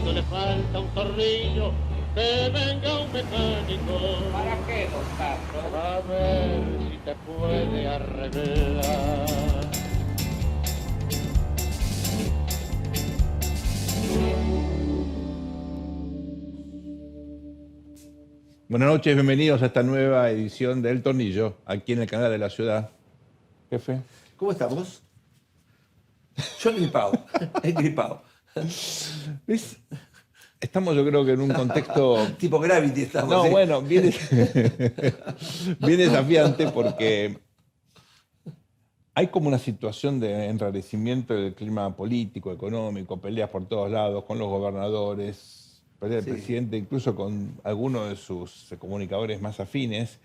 esto le falta un tornillo, que venga un mecánico. ¿Para qué, don Carlos? A ver si te puede arreglar. Buenas noches, bienvenidos a esta nueva edición de El Tornillo, aquí en el canal de la ciudad. Jefe. ¿Cómo estamos? Yo he gripado. ¿Ves? Estamos, yo creo que en un contexto... Tipo Gravity estamos. No, ¿sí? bueno, bien desafiante porque hay como una situación de enrarecimiento del clima político, económico, peleas por todos lados con los gobernadores, pelea del Sí. presidente, incluso con algunos de sus comunicadores más afines,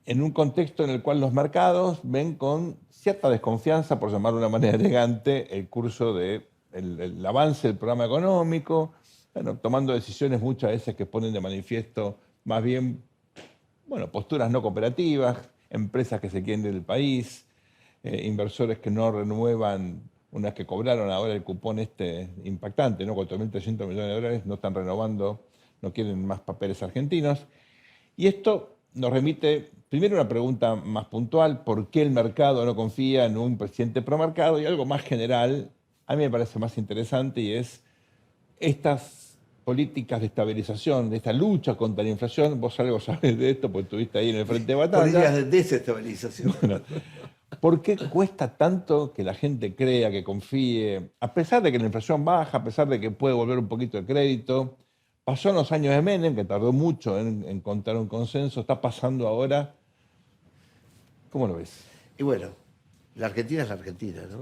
en un contexto en el cual los mercados ven con cierta desconfianza, por llamarlo de una manera elegante, el curso del el avance del programa económico, bueno, tomando decisiones muchas veces que ponen de manifiesto más bien, bueno, posturas no cooperativas, empresas que se quieren del país, inversores que no renuevan, unas que cobraron ahora el cupón impactante, ¿no? 4.300 millones de dólares, no están renovando, no quieren más papeles argentinos. Y esto nos remite, primero, a una pregunta más puntual: ¿por qué el mercado no confía en un presidente promercado? Y algo más general, a mí me parece más interesante, y es estas políticas de estabilización, de esta lucha contra la inflación. Vos algo sabés de esto porque estuviste ahí en el frente de batalla. Políticas de desestabilización. Bueno, ¿por qué cuesta tanto que la gente crea, que confíe? A pesar de que la inflación baja, a pesar de que puede volver un poquito de crédito, pasó en los años de Menem, que tardó mucho en encontrar un consenso, está pasando ahora. ¿Cómo lo ves? Y bueno, la Argentina es la Argentina, ¿no?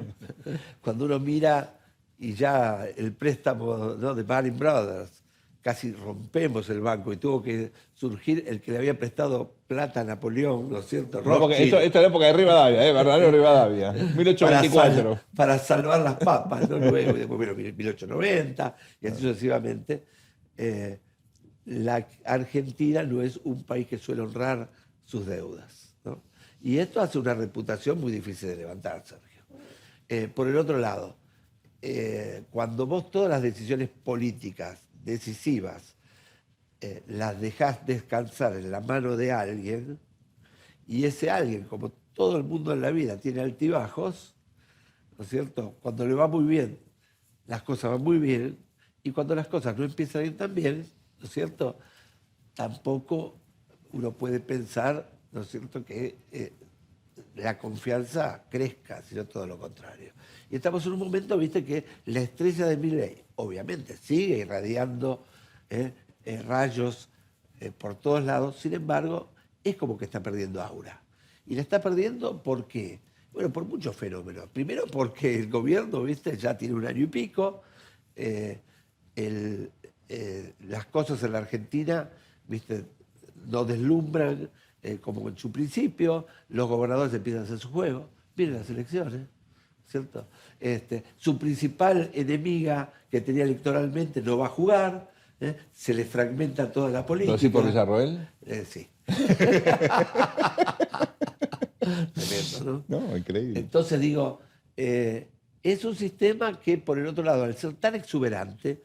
Cuando uno mira y ya el préstamo, ¿no?, de Baring Brothers, casi rompemos el banco y tuvo que surgir el que le había prestado plata a Napoleón, ¿no es cierto? No, porque Rothschild, esto es la época de Rivadavia, verdadero Rivadavia, 1824. para salvar las papas, ¿no? Luego, y después vino 1890 y así sucesivamente. La Argentina no es un país que suele honrar sus deudas, ¿no? Y esto hace una reputación muy difícil de levantar, Sergio. Por el otro lado, cuando vos todas las decisiones políticas decisivas las dejás descansar en la mano de alguien, y ese alguien, como todo el mundo en la vida, tiene altibajos, ¿no es cierto? Cuando le va muy bien, las cosas van muy bien, y cuando las cosas no empiezan a ir tan bien, ¿no es cierto?, tampoco uno puede pensar, ¿no es cierto?, que la confianza crezca, sino todo lo contrario. Y estamos en un momento, viste, que la estrella de Milei, obviamente, sigue irradiando rayos por todos lados, sin embargo, es como que está perdiendo aura. Y la está perdiendo, ¿por qué? Bueno, por muchos fenómenos. Primero porque el gobierno, viste, ya tiene un año y pico, las cosas en la Argentina, viste, no deslumbran como en su principio, los gobernadores empiezan a hacer su juego, vienen las elecciones, ¿cierto? Su principal enemiga que tenía electoralmente no va a jugar, se le fragmenta toda la política. ¿Lo decís por Villarroel? Sí. Tremendo, ¿no? No, increíble. Entonces digo, es un sistema que, por el otro lado, al ser tan exuberante,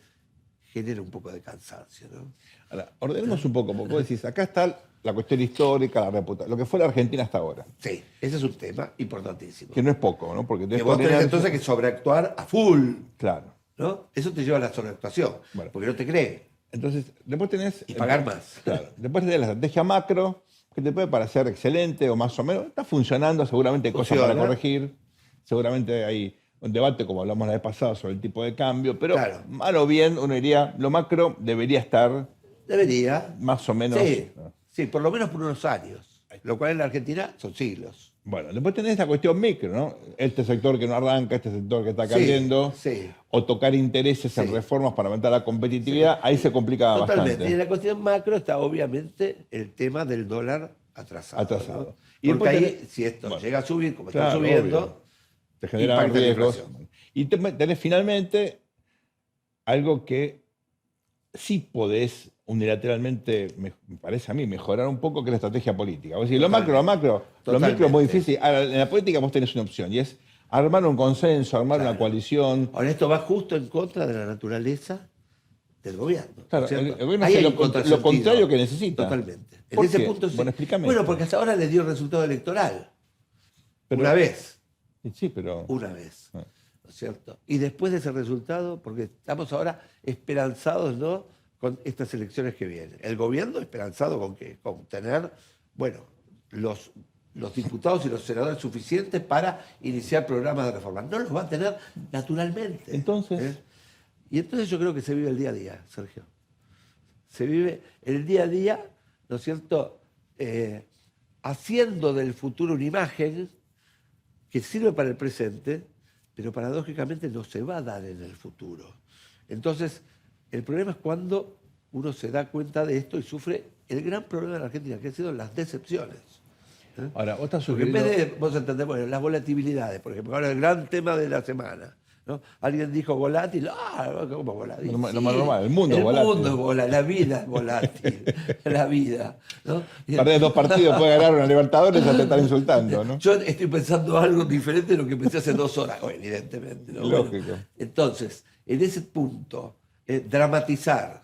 genera un poco de cansancio, ¿no? Ahora, ordenemos un poco, porque vos decís, acá está la cuestión histórica, la reputación, lo que fue la Argentina hasta ahora, Sí, ese es un tema importantísimo. que no es poco, ¿no? Porque Que vos tenés entonces que sobreactuar a full, Claro. ¿no? Eso te lleva a la sobreactuación, Bueno. porque no te cree. Entonces, después tenés... Y pagar más. Claro. Después tenés la estrategia macro, que te puede parecer excelente o más o menos. Está funcionando, seguramente hay cosas para Funciona. corregir. Seguramente hay un debate, como hablamos la vez pasada, sobre el tipo de cambio. Pero, Claro. mal o bien, uno diría, lo macro debería estar Debería. más o menos... Sí, ¿no? sí, por lo menos por unos años. Lo cual en la Argentina son siglos. Bueno, después tenés esta cuestión micro, ¿no? Este sector que no arranca, este sector que está Sí, cayendo, sí. o tocar intereses en Sí. reformas para aumentar la competitividad, ahí se complica Totalmente. Y en bastante. la cuestión macro está obviamente el tema del dólar atrasado. Atrasado. ¿no? Y Porque después ahí, tenés- si esto bueno, llega a subir, como claro, está subiendo, obvio. Te generan impacta la riesgos. inflación. Y tenés finalmente algo que sí podés unilateralmente, me parece a mí, mejorar un poco, que es la estrategia política. Vos decís, lo macro, lo micro es muy Totalmente. difícil. Ahora, en la política vos tenés una opción, y es armar un consenso, armar una Claro. coalición. Ahora esto va justo en contra de la naturaleza del gobierno. ¿no es Claro, cierto? el gobierno Ahí hace hay lo un contrasentido. contrario que necesita. Totalmente. En ¿Por ese qué? punto sí. Bueno, explícame. Bueno, porque hasta ahora le dio resultado electoral. Pero- Una vez. Sí, pero... Una vez. Ah. ¿No es cierto? Y después de ese resultado, porque estamos ahora esperanzados, ¿no?, con estas elecciones que vienen. El gobierno esperanzado con qué? Con tener, bueno, los diputados y los senadores suficientes para iniciar programas de reforma. No los va a tener naturalmente. Entonces... Y entonces yo creo que se vive el día a día, Sergio. Se vive el día a día, ¿no es cierto?, haciendo del futuro una imagen que sirve para el presente, pero paradójicamente no se va a dar en el futuro. Entonces, el problema es cuando uno se da cuenta de esto y sufre el gran problema de la Argentina, que han sido las decepciones. ¿eh? Ahora, vos estás Porque en sugiriendo... vez de, vos entendés, bueno, las volatilidades, por ejemplo, ahora el gran tema de la semana, ¿no? Alguien dijo volátil, ¿cómo volátil? Lo más normal, el mundo es volátil. El mundo es volátil, la vida es volátil, la vida. ¿no? Perdés 2 partidos, puedes ganar una Libertadores y ya te están insultando, ¿no? Yo estoy pensando algo diferente de lo que pensé hace 2 horas, evidentemente. ¿no? Lógico. Bueno, entonces, en ese punto, dramatizar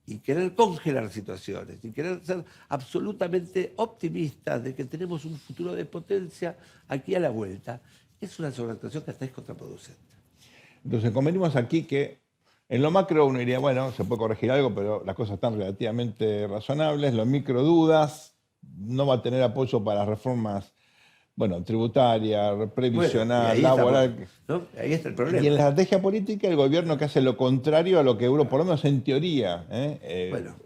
y querer congelar situaciones y querer ser absolutamente optimistas de que tenemos un futuro de potencia aquí a la vuelta, es una sobreactuación que hasta es contraproducente. Entonces, convenimos aquí que en lo macro uno diría, bueno, se puede corregir algo, pero las cosas están relativamente razonables. Lo micro dudas, no va a tener apoyo para las reformas, bueno, tributaria, previsional, Bueno, y ahí laboral. estamos, ¿no? Ahí está el problema. Y en la estrategia política, el gobierno que hace lo contrario a lo que uno, por lo menos en teoría, Bueno,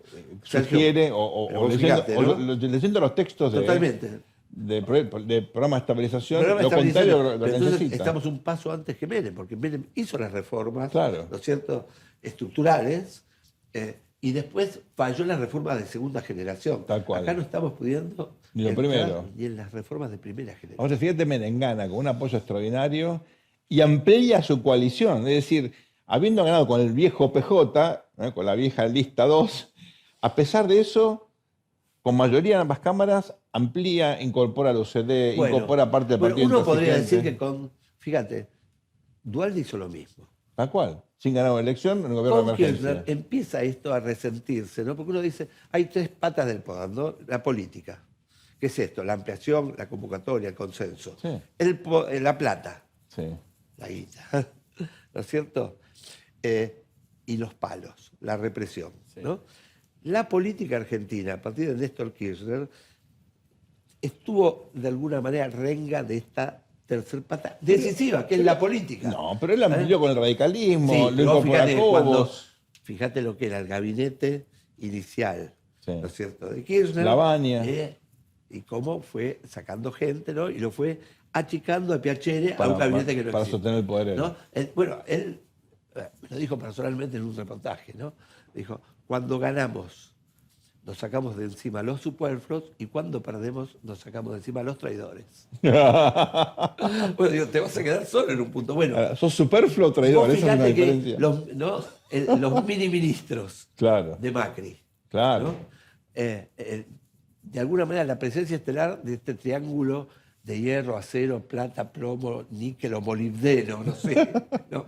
sugiere Sergio, o pero vos leyendo, fijate, o ¿no? leyendo los textos Totalmente. de programa de estabilización, Programa de lo contrario estabilización. lo Pero entonces necesita. estamos un paso antes que Menem, porque Menem hizo las reformas, Claro. ¿no es cierto?, estructurales, y después falló en las reformas de segunda generación. Tal cual. Acá no estamos pudiendo Ni lo entrar primero. ni en las reformas de primera generación. Ahora, fíjate, Menem gana con un apoyo extraordinario y amplía su coalición. Es decir, habiendo ganado con el viejo PJ, con la vieja lista 2, a pesar de eso, con mayoría en ambas cámaras, amplía, incorpora al UCD, Bueno, incorpora parte del partido uno podría decir intransigente. que fíjate, Dualde hizo lo mismo. Tal cual. Sin ganar una elección, en un gobierno de Con emergencia. Kirchner empieza esto a resentirse, ¿no? Porque uno dice, hay 3 patas del poder, ¿no? La política. ¿Qué es esto? La ampliación, la convocatoria, el consenso. Sí. La plata, Sí. la guita, ¿no es cierto? Y los palos, la represión, ¿no? La política argentina, a partir de Néstor Kirchner, estuvo de alguna manera renga de esta tercer pata decisiva, que es la política. No, pero él amplió con el radicalismo, Sí, lo pero incorpora fíjate, a Cobos. fíjate lo que era el gabinete inicial, Sí. ¿no es cierto?, de Kirchner. Lavagna. Y cómo fue sacando gente, ¿no? Y lo fue achicando a Piacere a un gabinete que no para existe, sostener el poder él. ¿no? Él me lo dijo personalmente en un reportaje, ¿no? Dijo, cuando ganamos nos sacamos de encima los superfluos y cuando perdemos nos sacamos de encima los traidores. Bueno, digo, te vas a quedar solo en un punto. Bueno, Ahora, sos superfluo o traidor, vos esa es una fijate que diferencia. los mini ministros Claro, de Macri, claro. ¿no? De alguna manera la presencia estelar de este triángulo de hierro, acero, plata, plomo, níquel o molibdeno, no sé. ¿no?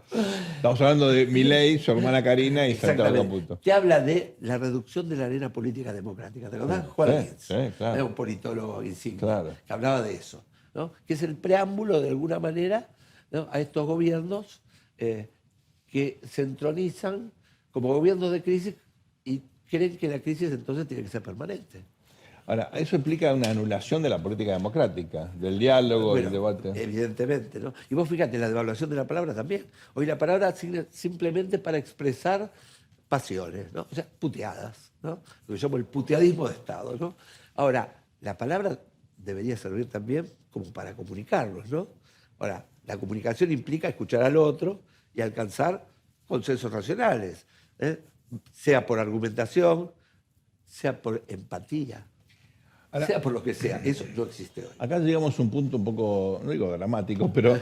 Estamos hablando de Milei, su hermana Karina y Santiago Exactamente. Caputo. Te habla de la reducción de la arena política democrática. ¿Te acordás? Sí, Juan sí, Lins, sí, claro. era un politólogo insigne, Claro. que hablaba de eso, ¿no? Que es el preámbulo, de alguna manera, ¿no?, a estos gobiernos que se entronizan como gobiernos de crisis y creen que la crisis entonces tiene que ser permanente. Ahora, eso implica una anulación de la política democrática, del diálogo, Bueno, del debate. Evidentemente, ¿no? Y vos fíjate, la devaluación de la palabra también. Hoy la palabra sirve simplemente para expresar pasiones, ¿no? O sea, puteadas, ¿no? Lo que llamo el puteadismo de Estado, ¿no? Ahora, la palabra debería servir también como para comunicarnos, ¿no? Ahora, la comunicación implica escuchar al otro y alcanzar consensos racionales, sea por argumentación, sea por empatía. Ahora, sea por lo que sea, eso no existe hoy. acá llegamos a un punto un poco, no digo dramático, pero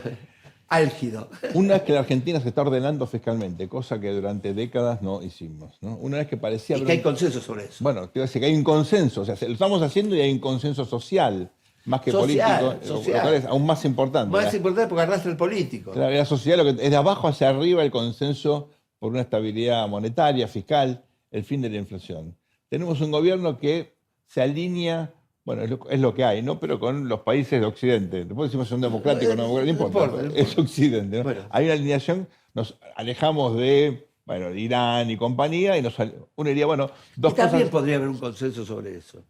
Álgido. una vez que la Argentina se está ordenando fiscalmente, cosa que durante décadas no hicimos, ¿no? Una vez que parecía... Y que hay consenso sobre eso. Bueno, te iba a decir que hay un consenso, o sea, lo estamos haciendo y hay un consenso social, más que Social, político, social. lo cual es aún más importante. Más importante porque arrastra el político. La sociedad lo que es de abajo hacia arriba el consenso por una estabilidad monetaria, fiscal, el fin de la inflación. Tenemos un gobierno que se alinea, bueno, es lo que hay, ¿no? Pero con los países de Occidente. Después decimos son democráticos, no democráticos, no importa, es Occidente, ¿no? Bueno. Hay una alineación, nos alejamos de, bueno, de Irán y compañía, y uno diría, bueno, dos Y también cosas. podría haber un consenso sobre eso.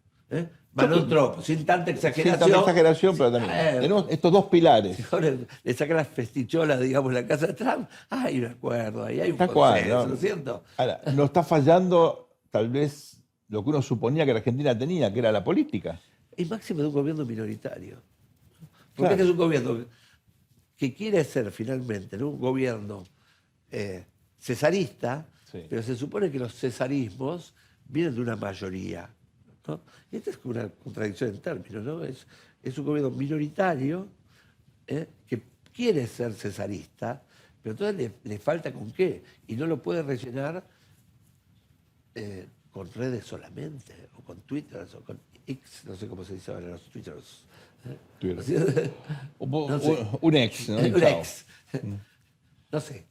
Manon Trop, sin tanta Sin exageración. tanta exageración, pero también. Tenemos estos dos pilares. Ahora le sacan las festicholas, digamos, la casa de Trump. Hay un acuerdo ahí, hay un Tal cual, consenso, ¿no? ¿no es cierto? Ahora, nos está fallando tal vez lo que uno suponía que la Argentina tenía, que era la política. Y máximo de un gobierno minoritario. Porque Claro. este es un gobierno que quiere ser finalmente, ¿no?, un gobierno cesarista, Sí. pero se supone que los cesarismos vienen de una mayoría, ¿no? Y esta es como una contradicción en términos, ¿no? Es un gobierno minoritario que quiere ser cesarista, pero entonces le falta con qué, y no lo puede rellenar con redes solamente, o con Twitter, o con X, no sé cómo se dice ahora los Twitters. Twitter. No sé. Un ex, ¿no? Y Un chao. ex. No sé.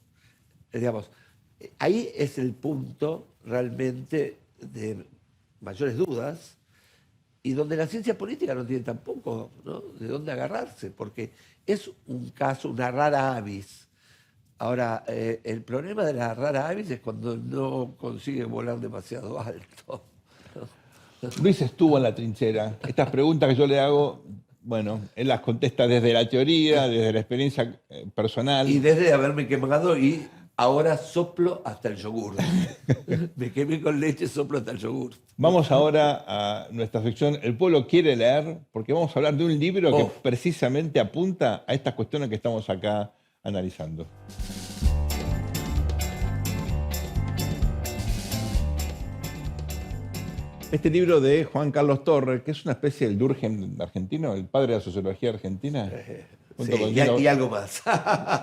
Digamos, ahí es el punto realmente de mayores dudas y donde la ciencia política no tiene tampoco, ¿no?, de dónde agarrarse, porque es un caso, una rara avis. Ahora, el problema de la rara avis es cuando no consigue volar demasiado alto. Luis estuvo en la trinchera. Estas preguntas que yo le hago, bueno, él las contesta desde la teoría, desde la experiencia personal. Y desde haberme quemado y ahora soplo hasta el yogur. Me quemé con leche, soplo hasta el yogur. Vamos ahora a nuestra sección El pueblo quiere leer, porque vamos a hablar de un libro que precisamente apunta a estas cuestiones que estamos acá analizando. Este libro de Juan Carlos Torres, que es una especie del Durkheim argentino, el padre de la sociología argentina, junto con Sí, Gino- y algo más.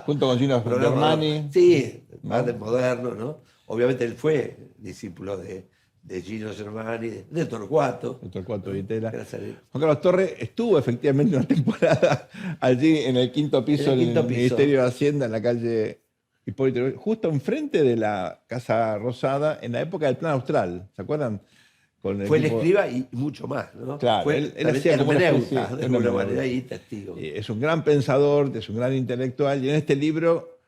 junto con Gino Germani. Sí, más de moderno, ¿no? Obviamente él fue discípulo de Gino Germani, de Torcuato. El Torcuato Vitela. Gracias a Dios. Juan Carlos Torres estuvo efectivamente una temporada allí en el quinto piso En el del quinto piso. Ministerio de Hacienda, en la calle Hipólito Yrigoyen, justo enfrente de la Casa Rosada, en la época del Plan Austral. ¿Se acuerdan? Con Fue el equipo- escriba y mucho más, ¿no? Claro, Fue él también hacía como una hermeneuta, especie- de una alguna hermeneuta. manera, y testigo. Es un gran pensador, es un gran intelectual, y en este libro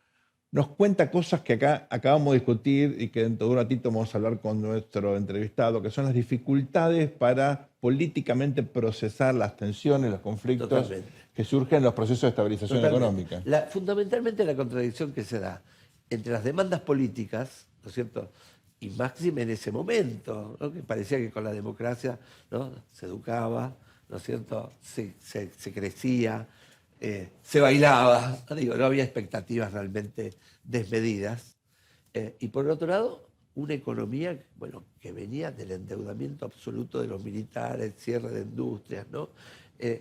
nos cuenta cosas que acá acabamos de discutir y que dentro de un ratito vamos a hablar con nuestro entrevistado, que son las dificultades para políticamente procesar las tensiones, los conflictos Totalmente. que surgen en los procesos de estabilización Totalmente. económica. Fundamentalmente la contradicción que se da entre las demandas políticas, ¿no es cierto?, y máxime en ese momento, ¿no?, que parecía que con la democracia, ¿no?, se educaba, ¿no es cierto?, se crecía, se bailaba, digo, no había expectativas realmente desmedidas. Y por el otro lado, una economía, bueno, que venía del endeudamiento absoluto de los militares, cierre de industrias, ¿no?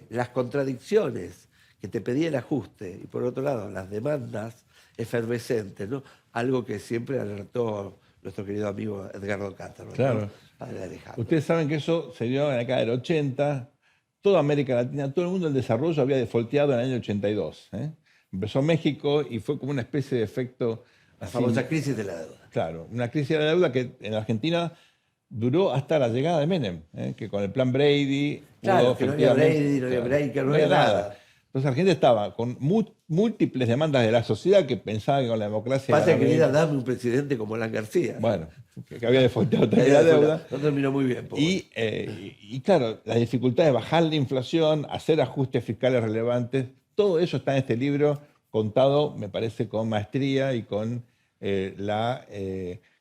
Las contradicciones que te pedía el ajuste y por otro lado las demandas efervescentes, ¿no? Algo que siempre alertó nuestro querido amigo Edgardo Cántaro, ¿no? Claro. Padre de Alejandro. Ustedes saben que eso se dio en la década del 80, toda América Latina, todo el mundo del desarrollo había defaulteado en el año 82. Empezó México y fue como una especie de efecto... La así, famosa crisis de la deuda. Claro, una crisis de la deuda que en Argentina duró hasta la llegada de Menem, que con el plan Brady... Claro, pudo que no había efectivamente- Brady, no había claro, Breaker, no había nada. Entonces Argentina estaba con múltiples demandas de la sociedad que pensaba que con la democracia... Pasa era que quería bien. darme un presidente como Alan García. Bueno, que había defaulteado también la deuda. No terminó muy bien. pobre. Y claro, la dificultad de bajar la inflación, hacer ajustes fiscales relevantes, todo eso está en este libro contado, me parece, con maestría y con la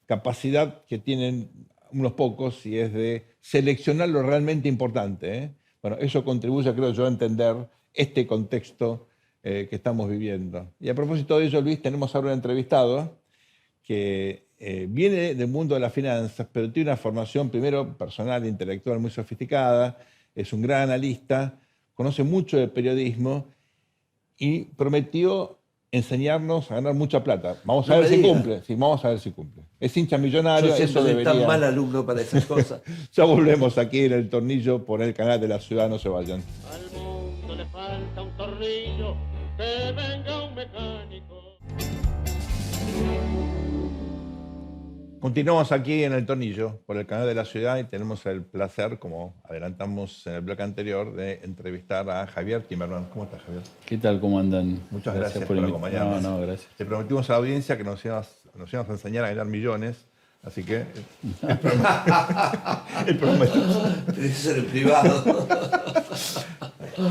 capacidad que tienen unos pocos, y es de seleccionar lo realmente importante. Bueno, eso contribuye, creo yo, a entender este contexto que estamos viviendo. Y a propósito de ello, Luis, tenemos ahora un entrevistado que viene del mundo de las finanzas, pero tiene una formación primero personal e intelectual muy sofisticada, es un gran analista, conoce mucho de periodismo y prometió enseñarnos a ganar mucha plata. Vamos a No ver me si diga. cumple. Sí, vamos a ver si cumple. Es hincha millonario, Yo eso siempre soy debería... tan mal alumno para esas cosas. Ya volvemos aquí en El Tornillo por el canal de la ciudad, no se vayan. Al mundo le falta un tornillo, que venga un mecánico. Continuamos aquí en El Tornillo, por el canal de la ciudad, y tenemos el placer, como adelantamos en el bloque anterior, de entrevistar a Javier Timerman. ¿Cómo estás, Javier? ¿Qué tal? ¿Cómo andan? Muchas gracias por acompañarnos. No, gracias. Te prometimos a la audiencia que nos íbamos a enseñar a ganar millones, así que el prometo. Tenés que ser en privado.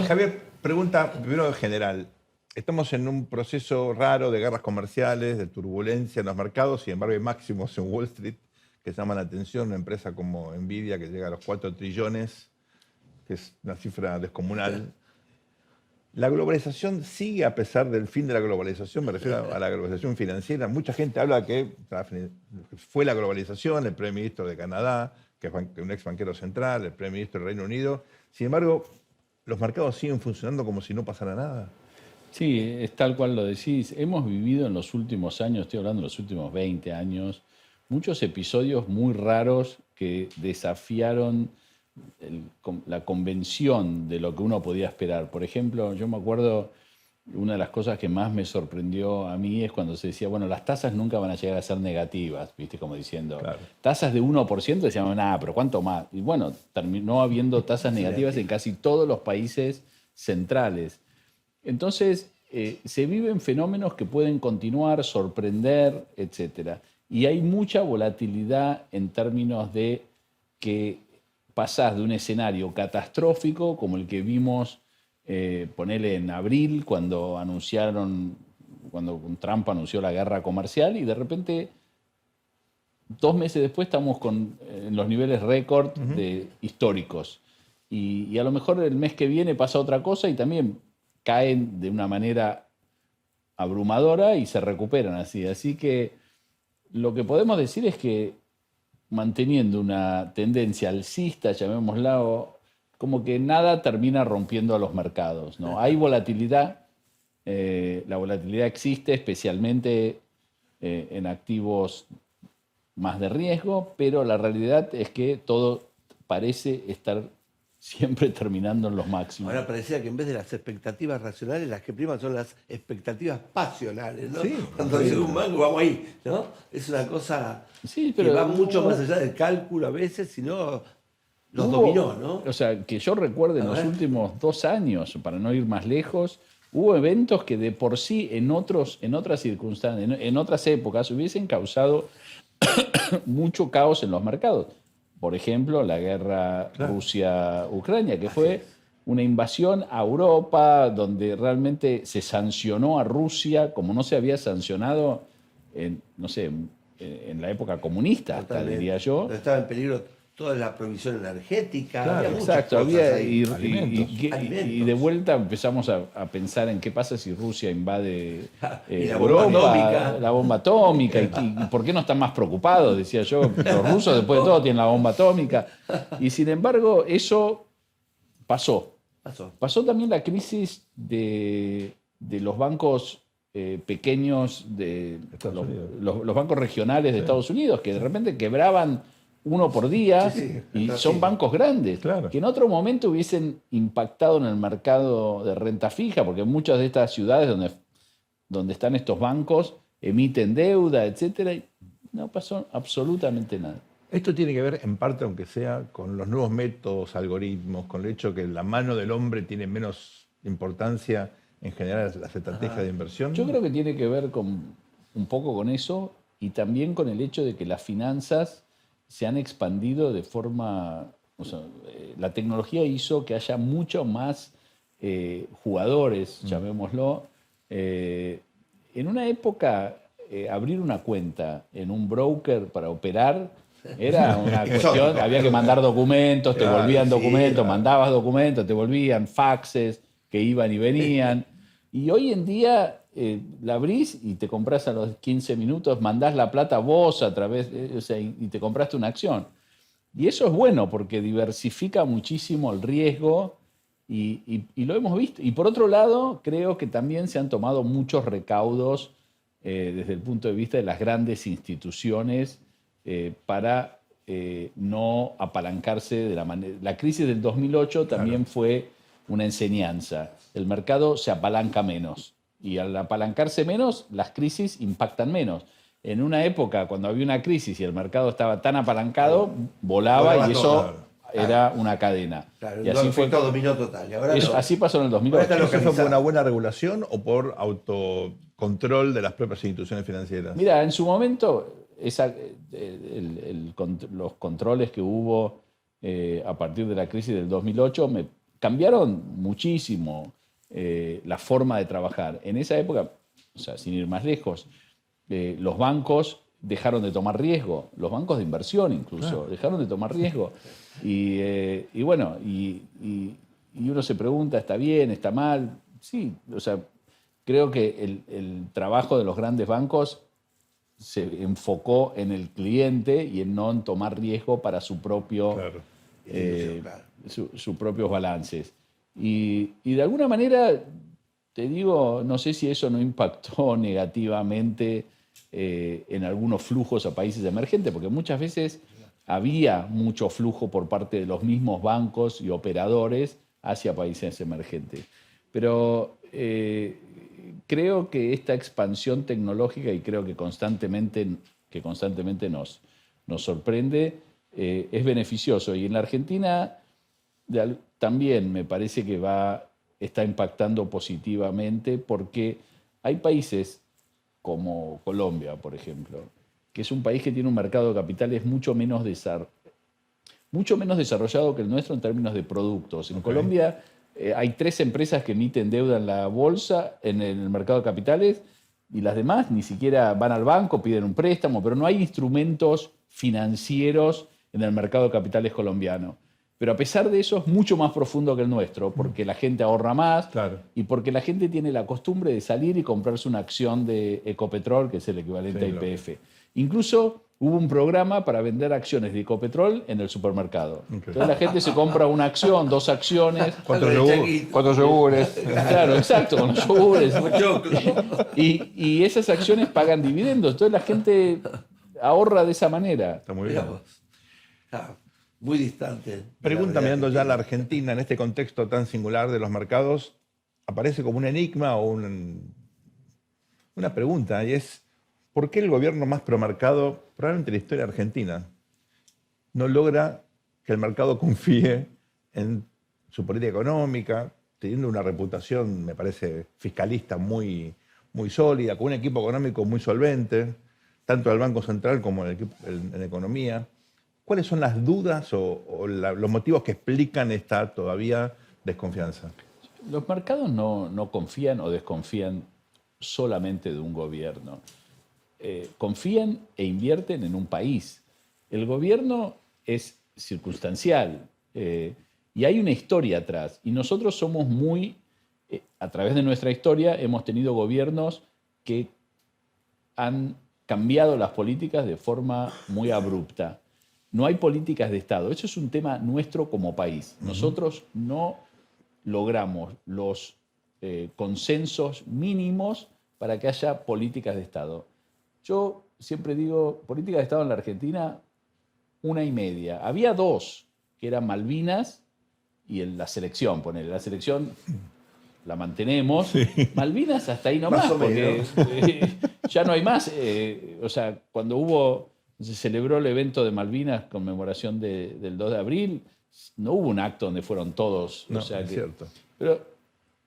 Javier, pregunta primero general. Estamos en un proceso raro de guerras comerciales, de turbulencia en los mercados, sin embargo hay máximos en Wall Street que llaman la atención. Una empresa como Nvidia que llega a los 4 trillones, que es una cifra descomunal. La globalización sigue a pesar del fin de la globalización, me refiero a la globalización financiera. Mucha gente habla que fue la globalización, el primer ministro de Canadá, que es un ex banquero central, el primer ministro del Reino Unido. Sin embargo, los mercados siguen funcionando como si no pasara nada. Sí, es tal cual lo decís. Hemos vivido en los últimos años, estoy hablando de los últimos 20 años, muchos episodios muy raros que desafiaron la convención de lo que uno podía esperar. Por ejemplo, yo me acuerdo, una de las cosas que más me sorprendió a mí es cuando se decía, bueno, las tasas nunca van a llegar a ser negativas, ¿viste? Como diciendo, claro, tasas de 1%, decíamos, nada, pero ¿cuánto más? Y bueno, terminó habiendo tasas negativas en casi todos los países centrales. Entonces, se viven fenómenos que pueden continuar, sorprender, etc. Y hay mucha volatilidad en términos de que pasás de un escenario catastrófico, como el que vimos, ponele en abril, cuando Trump anunció la guerra comercial, y de repente, 2 meses después, estamos en los niveles récord históricos. Y a lo mejor el mes que viene pasa otra cosa y también caen de una manera abrumadora y se recuperan así. Así que lo que podemos decir es que manteniendo una tendencia alcista, llamémosla, como que nada termina rompiendo a los mercados, ¿no? Hay volatilidad, la volatilidad existe especialmente en activos más de riesgo, pero la realidad es que todo parece estar siempre terminando en los máximos. Ahora parecía que en vez de las expectativas racionales, las que priman son las expectativas pasionales, ¿no? Sí, cuando llega un banco, vamos ahí, ¿no? Es una cosa que va mucho más allá del cálculo a veces, sino los dominó, ¿no? O sea, que yo recuerde en los últimos 2 años, para no ir más lejos, hubo eventos que de por sí en otras circunstancias, en otras épocas, hubiesen causado mucho caos en los mercados. Por ejemplo, la guerra Rusia-Ucrania, que fue una invasión a Europa donde realmente se sancionó a Rusia como no se había sancionado en la época comunista, hasta diría yo. Pero estaba en peligro toda la provisión energética. Claro, había exacto. Y de vuelta empezamos a pensar en qué pasa si Rusia invade la bomba atómica. Y por qué no están más preocupados, decía yo. Los rusos, después de todo, tienen la bomba atómica. Y sin embargo, eso pasó. Pasó también la crisis de los bancos pequeños, los bancos regionales de Estados Unidos, que de repente quebraban uno por día, y son bancos grandes, que en otro momento hubiesen impactado en el mercado de renta fija, porque muchas de estas ciudades donde están estos bancos emiten deuda, etcétera, y no pasó absolutamente nada. Esto tiene que ver, en parte, aunque sea, con los nuevos métodos, algoritmos, con el hecho que la mano del hombre tiene menos importancia en general las estrategias de inversión. Yo creo que tiene que ver un poco con eso, y también con el hecho de que las finanzas se han expandido de forma... la tecnología hizo que haya mucho más jugadores, llamémoslo. En una época, abrir una cuenta en un broker para operar era una cuestión, había que mandar documentos, te volvían documentos, mandabas documentos, te volvían faxes que iban y venían. Y hoy en día la abrís y te compras a los 15 minutos, mandás la plata vos a través, y te compraste una acción. Y eso es bueno porque diversifica muchísimo el riesgo y lo hemos visto. Y por otro lado, creo que también se han tomado muchos recaudos desde el punto de vista de las grandes instituciones para no apalancarse de la manera. La crisis del 2008 también fue una enseñanza. El mercado se apalanca menos. Y al apalancarse menos, las crisis impactan menos. en una época cuando había una crisis y el mercado estaba tan apalancado, volaba Volaba y todo, eso era una cadena. Claro, Y así fue. dominó total. Y ahora Eso, no. así pasó en el 2008. Ahora está ¿Eso fue por localizado. una buena regulación o por autocontrol de las propias instituciones financieras? Mira, en su momento, los controles que hubo a partir de la crisis del 2008 cambiaron muchísimo la forma de trabajar. En esa época, o sea, sin ir más lejos, los bancos dejaron de tomar riesgo, los bancos de inversión incluso, dejaron de tomar riesgo. Y bueno, y uno se pregunta, ¿está bien, está mal? Sí, o sea, creo que el trabajo de los grandes bancos se enfocó en el cliente y en no en tomar riesgo para su propio, Claro. Claro. sus propios balances. Y de alguna manera, te digo, no sé si eso no impactó negativamente en algunos flujos a países emergentes, porque muchas veces había mucho flujo por parte de los mismos bancos y operadores hacia países emergentes. Pero creo que esta expansión tecnológica, y creo que constantemente nos sorprende, es beneficioso. Y en la Argentina también me parece que está impactando positivamente, porque hay países como Colombia, por ejemplo, que es un país que tiene un mercado de capitales mucho menos desarrollado que el nuestro en términos de productos. En Colombia hay 3 empresas que emiten deuda en la bolsa, en el mercado de capitales, y las demás ni siquiera van al banco, piden un préstamo, pero no hay instrumentos financieros en el mercado de capitales colombiano. Pero a pesar de eso es mucho más profundo que el nuestro, porque la gente ahorra más, Claro. y porque la gente tiene la costumbre de salir y comprarse una acción de Ecopetrol, que es el equivalente a YPF. Incluso hubo un programa para vender acciones de Ecopetrol en el supermercado. Entonces la gente se compra una acción, 2 acciones. ¿Cuántos Algo de yogur- changuito. cuántos yogures? Claro, exacto, con los yogures. Choclo. Y esas acciones pagan dividendos. Entonces la gente ahorra de esa manera. Está muy Mirá bien. vos. Ah, muy distante. de Pregunta la mirando ya a la Argentina. Argentina, en este contexto tan singular de los mercados, aparece como un enigma o una pregunta, y es, ¿por qué el gobierno más promercado, probablemente en la historia argentina, no logra que el mercado confíe en su política económica, teniendo una reputación, me parece, fiscalista muy, muy sólida, con un equipo económico muy solvente, tanto del Banco Central como en economía? ¿Cuáles son las dudas o los motivos que explican esta todavía desconfianza? Los mercados no confían o desconfían solamente de un gobierno. Confían e invierten en un país. El gobierno es circunstancial y hay una historia atrás. Y nosotros somos a través de nuestra historia, hemos tenido gobiernos que han cambiado las políticas de forma muy abrupta. No hay políticas de Estado. Eso es un tema nuestro como país. Nosotros no logramos los consensos mínimos para que haya políticas de Estado. Yo siempre digo, política de Estado en la Argentina, 1,5. Había 2, que eran Malvinas y la selección, ponele. La selección la mantenemos. Malvinas hasta ahí nomás, Más o porque ya no hay más. O sea, cuando se celebró el evento de Malvinas, conmemoración del 2 de abril, no hubo un acto donde fueron todos. No, o sea es cierto. Pero,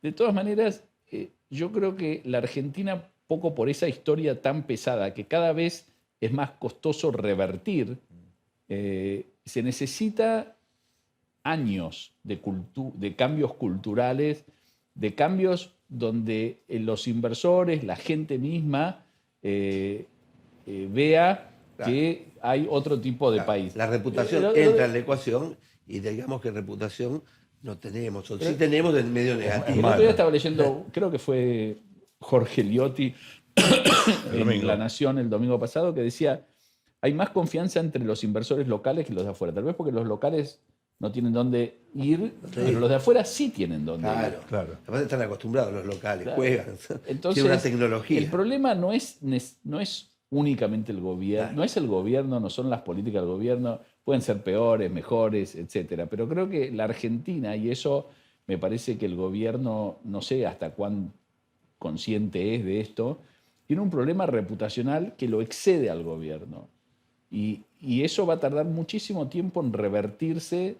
de todas maneras, yo creo que la Argentina, poco por esa historia tan pesada, que cada vez es más costoso revertir, se necesita años de cambios culturales, de cambios donde los inversores, la gente misma, vea que hay otro tipo de país. La reputación Lo- entra en la ecuación y digamos que reputación no tenemos, o sí tenemos en medio El negativo. otro día estaba leyendo, creo que fue Jorge Liotti en domingo. La Nación el domingo pasado, que decía, hay más confianza entre los inversores locales que los de afuera. Tal vez porque los locales no tienen dónde ir, pero los de afuera sí tienen dónde ir. Claro, Claro. Además están acostumbrados los locales, Claro. juegan. Entonces, Tiene una tecnología. el problema no es únicamente el gobierno, Claro. no es el gobierno, no son las políticas del gobierno, pueden ser peores, mejores, etcétera. Pero creo que la Argentina, y eso me parece que el gobierno, no sé hasta cuán consciente es de esto, tiene un problema reputacional que lo excede al gobierno. Y eso va a tardar muchísimo tiempo en revertirse.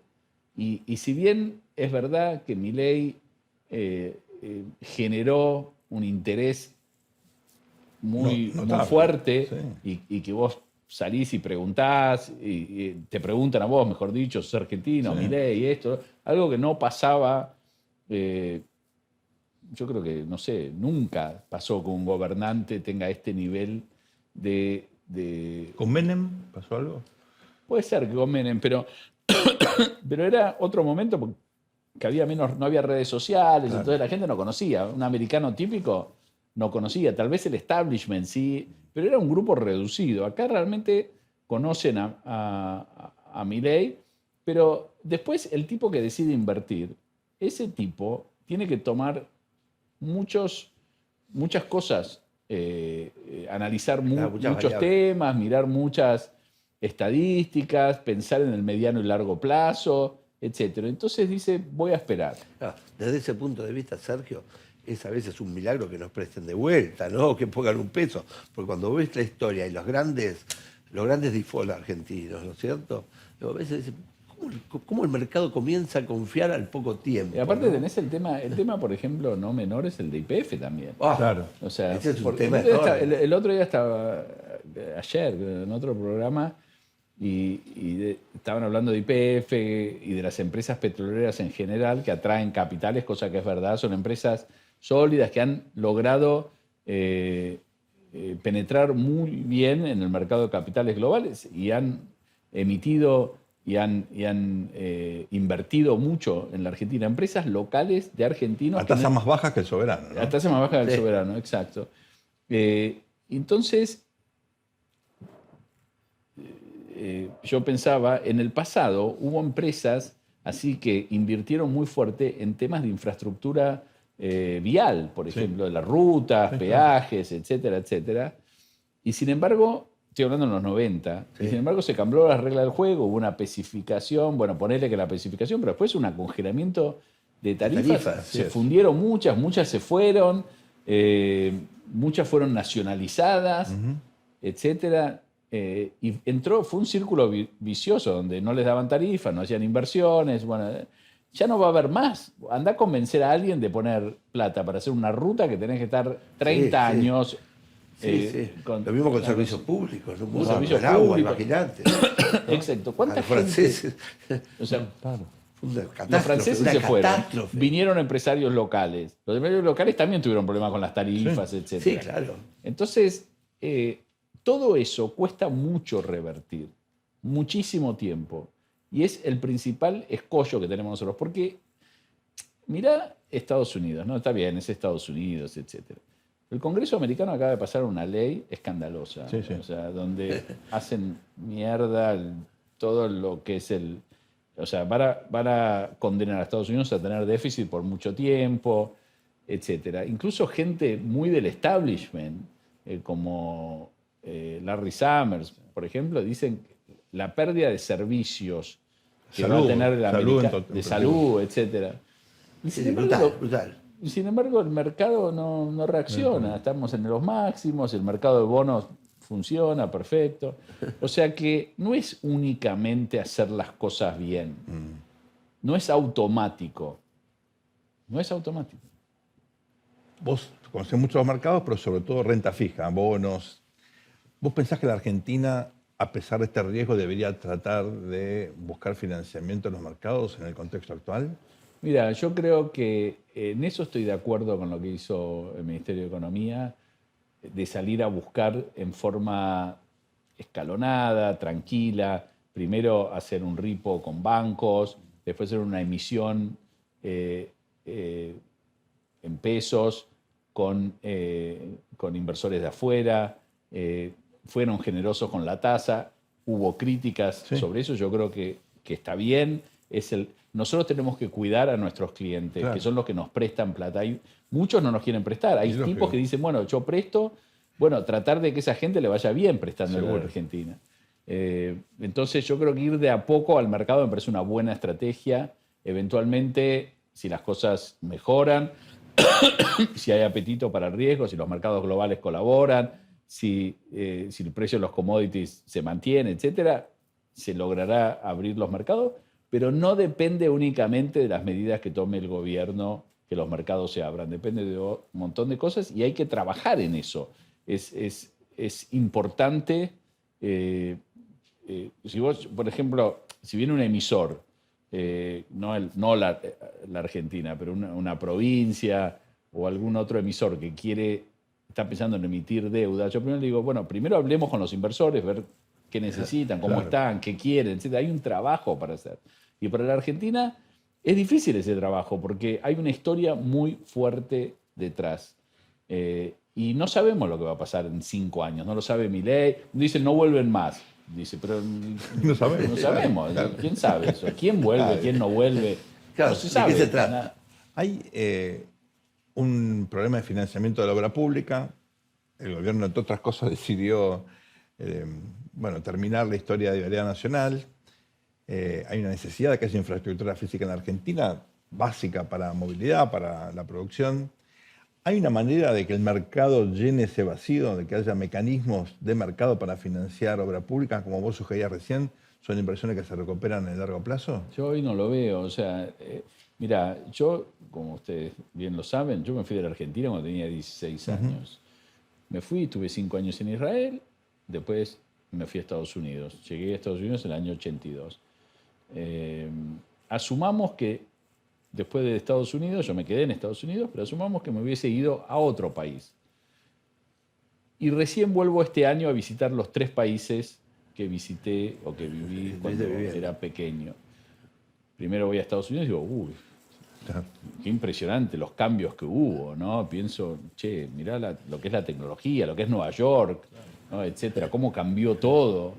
Y si bien es verdad que Milei generó un interés muy notable, fuerte sí. y que vos salís y preguntás, y te preguntan a vos, mejor dicho, sos argentino, Sí. Milei y esto, algo que no pasaba, yo creo que, no sé, nunca pasó que un gobernante tenga este nivel de ¿Con Menem pasó algo? puede ser que con Menem, pero era otro momento porque había no había redes sociales, Claro. entonces la gente no conocía. Un americano típico no conocía, tal vez el establishment sí, pero era un grupo reducido. Acá realmente conocen a Milei, pero después el tipo que decide invertir, ese tipo tiene que tomar muchas cosas, analizar Claro, muchas muchos variables. temas, mirar muchas estadísticas, pensar en el mediano y largo plazo, etc. Entonces dice, voy a esperar. Claro, desde ese punto de vista, Sergio, es a veces un milagro que nos presten de vuelta, ¿no? Que pongan un peso. Porque cuando ves la historia y los grandes default argentinos, ¿no es cierto? A veces dices, ¿cómo el mercado comienza a confiar al poco tiempo? Y aparte ¿no? tenés el tema, por ejemplo, no menor, es el de YPF también. Ah, Claro. O sea, ese es un porque tema el otro día enorme. el otro día estaba, ayer, en otro programa, estaban hablando de YPF y de las empresas petroleras en general que atraen capitales, cosa que es verdad, son empresas sólidas que han logrado penetrar muy bien en el mercado de capitales globales y han emitido y han invertido mucho en la Argentina. Empresas locales de argentinos. A tasas más bajas que el soberano, ¿no? La tasa más baja del Sí. soberano, exacto. Entonces, yo pensaba, en el pasado hubo empresas así que invirtieron muy fuerte en temas de infraestructura vial, por ejemplo, de las rutas, Sí, peajes, etcétera, etcétera. Y sin embargo, estoy hablando en los 90, y Sí. sin embargo se cambió la regla del juego, hubo una especificación, bueno, ponerle que la especificación, pero después un congelamiento de tarifas, tarifas, se sí. fundieron muchas se fueron, muchas fueron nacionalizadas, etcétera. Y fue un círculo vicioso donde no les daban tarifas, no hacían inversiones. Bueno, ya no va a haber más. Andá a convencer a alguien de poner plata para hacer una ruta que tenés que estar 30 Sí, sí. años. Sí. Lo mismo con servicios públicos, ¿no? Con servicios El agua, públicos. imagínate. Exacto. A ¿Cuánta los gente? franceses. O sea, Claro. Una los catástrofe, franceses una se fueron. catástrofe. Vinieron empresarios locales. Los empresarios locales también tuvieron problemas con las tarifas, etc. Sí, claro. Entonces, todo eso cuesta mucho revertir, muchísimo tiempo. Y es el principal escollo que tenemos nosotros. Porque, mirá Estados Unidos, ¿no? Está bien, es Estados Unidos, etc. El Congreso americano acaba de pasar una ley escandalosa. Sí, sí. O sea, donde hacen mierda todo lo que es o sea, van a condenar a Estados Unidos a tener déficit por mucho tiempo, etc. Incluso gente muy del establishment, como Larry Summers, por ejemplo, dicen que la pérdida de servicios que va a tener el de salud, etc. Y Sí, sin brutal, embargo, brutal. sin embargo, el mercado no reacciona. Estamos en los máximos, el mercado de bonos funciona perfecto. O sea que no es únicamente hacer las cosas bien. No es automático. No es automático. Vos conocés mucho los mercados, pero sobre todo renta fija, bonos. ¿Vos pensás que la Argentina, a pesar de este riesgo, debería tratar de buscar financiamiento en los mercados en el contexto actual? Mira, yo creo que en eso estoy de acuerdo con lo que hizo el Ministerio de Economía, de salir a buscar en forma escalonada, tranquila, primero hacer un repo con bancos, después hacer una emisión en pesos con inversores de afuera, fueron generosos con la tasa, hubo críticas sobre eso, yo creo que está bien, nosotros tenemos que cuidar a nuestros clientes, Claro. que son los que nos prestan plata. Muchos no nos quieren prestar. Hay Es tipos que dicen, bueno, yo presto, bueno, tratar de que esa gente le vaya bien prestando a la Seguro. Argentina. Entonces yo creo que ir de a poco al mercado me parece una buena estrategia. Eventualmente, si las cosas mejoran, si hay apetito para el riesgo, si los mercados globales colaboran, si el precio de los commodities se mantiene, etcétera, se logrará abrir los mercados, pero no depende únicamente de las medidas que tome el gobierno que los mercados se abran, depende de un montón de cosas y hay que trabajar en eso. Es importante, si vos, por ejemplo, si viene un emisor, no la Argentina, pero una provincia o algún otro emisor que está pensando en emitir deuda, yo primero le digo, bueno, primero hablemos con los inversores, ver qué necesitan, cómo están, qué quieren, etc. Hay un trabajo para hacer. Y para la Argentina es difícil ese trabajo porque hay una historia muy fuerte detrás. Y no sabemos lo que va a pasar en 5 años, no lo sabe Milei. Dicen, no vuelven más. Dice, pero No sabemos. no sabemos. ¿Quién sabe eso? ¿Quién vuelve? ¿Quién no vuelve? Claro, No se ¿de sabe. qué se trata? Nada. Hay un problema de financiamiento de la obra pública. El gobierno, entre otras cosas, decidió terminar la historia de Vialidad Nacional. Hay una necesidad de que haya infraestructura física en la Argentina, básica para movilidad, para la producción. ¿Hay una manera de que el mercado llene ese vacío, de que haya mecanismos de mercado para financiar obra pública, como vos sugerías recién? ¿Son inversiones que se recuperan en el largo plazo? Yo hoy no lo veo. O sea, mira, yo, como ustedes bien lo saben, yo me fui de la Argentina cuando tenía 16 años. Me fui, estuve 5 años en Israel, después me fui a Estados Unidos. Llegué a Estados Unidos en el año 82. Asumamos que después de Estados Unidos, yo me quedé en Estados Unidos, pero asumamos que me hubiese ido a otro país. Y recién vuelvo este año a visitar los 3 países que visité o que viví cuando era pequeño. Primero voy a Estados Unidos y digo, uy, qué impresionante los cambios que hubo, ¿no? Pienso, che, mirá lo que es la tecnología, lo que es Nueva York, ¿no? Etcétera, cómo cambió todo.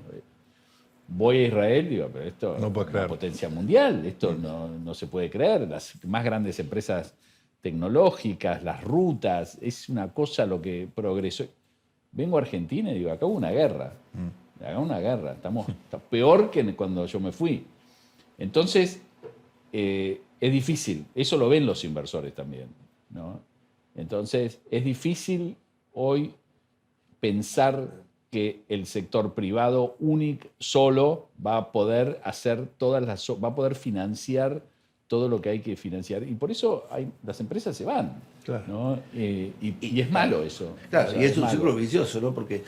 Voy a Israel y digo, pero esto No puedo es creer. una potencia mundial, esto no se puede creer. Las más grandes empresas tecnológicas, las rutas, es una cosa lo que progresó. Vengo a Argentina y digo, acá hubo una guerra. Acá hubo una guerra. Está peor que cuando yo me fui. Entonces, es difícil. Eso lo ven los inversores también, ¿no? Entonces, es difícil hoy pensar que el sector privado solo va a poder hacer va a poder financiar todo lo que hay que financiar. Y por eso las empresas se van. Claro. ¿no? Y es malo eso. Claro, O sea, y es un malo. ciclo vicioso, ¿no? Porque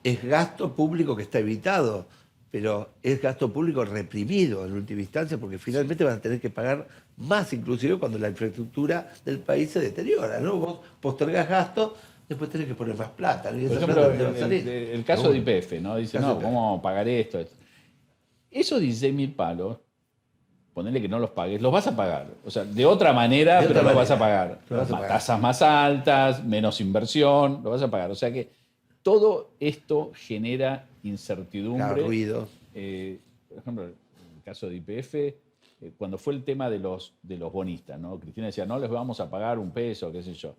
es gasto público que está evitado, pero es gasto público reprimido en última instancia, porque finalmente van a tener que pagar más, inclusive cuando la infraestructura del país se deteriora, ¿no? Vos postergás gastos, después tenés que poner más plata, ¿no? Y Por esa ejemplo, plata te va a salir. el caso de YPF, ¿no? Dice, no, ¿cómo pagar esto? Esos 16.000 palos, ponele que no los pagues, los vas a pagar. O sea, de otra manera, pero los vas a pagar. Tasas más altas, menos inversión, lo vas a pagar. O sea que todo esto genera incertidumbre. Claro, ruido. Por ejemplo, en el caso de YPF, cuando fue el tema de los bonistas, ¿no? Cristina decía, no les vamos a pagar un peso, qué sé yo.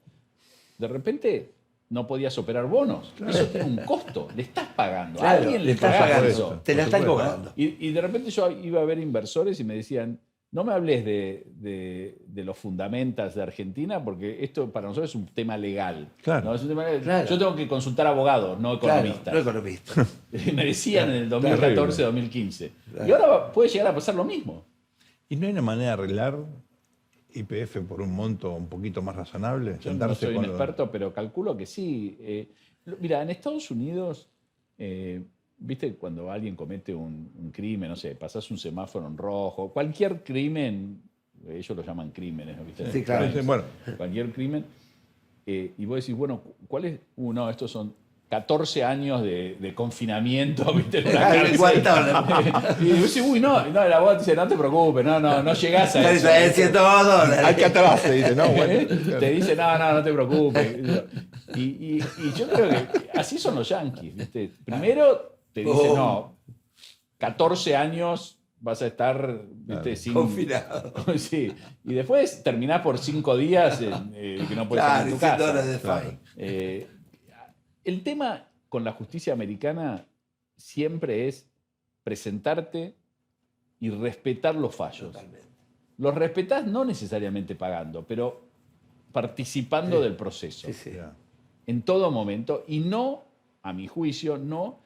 De repente no podías operar bonos. Claro. Eso tiene un costo. Le estás pagando. Claro, A alguien le estás pagás pagando. eso. Te la están supuesto. cobrando. Y de repente yo iba a ver inversores y me decían, no me hables de los fundamentos de Argentina porque esto para nosotros es un tema legal. Claro. ¿no? Es un tema legal. Claro. Yo tengo que consultar abogados, no economistas. Claro, no economistas. Me decían en el Terrible. 2014, 2015. Y ahora puede llegar a pasar lo mismo. ¿Y no hay una manera de arreglar YPF por un monto un poquito más razonable? Yo no soy un experto, pero calculo que sí. Mira, en Estados Unidos, viste, cuando alguien comete un crimen, no sé, pasás un semáforo en rojo, cualquier crimen, ellos lo llaman crímenes, ¿no? ¿Viste? Sí, claro. Sí, bueno. Cualquier crimen. Y vos decís, bueno, ¿cuál es? No, estos son 14 años de confinamiento, ¿viste? En una cárcel. Y vos decís, uy, no, el abogado te dice, no te preocupes, no llegás a eso. $100. Hay que atrás, dice, ¿no? Bueno. Te dice, no te preocupes. Y yo creo que así son los yanquis, ¿viste? Primero te dicen, no, 14 años vas a estar, ¿viste? Sin Confinado. Sí. Y después terminás por 5 días que no puedes salir de tu casa. $100 de fine. El tema con la justicia americana siempre es presentarte y respetar los fallos. Totalmente. Los respetás no necesariamente pagando, pero participando del proceso. Sí, sí. Ya. En todo momento, y no, a mi juicio, no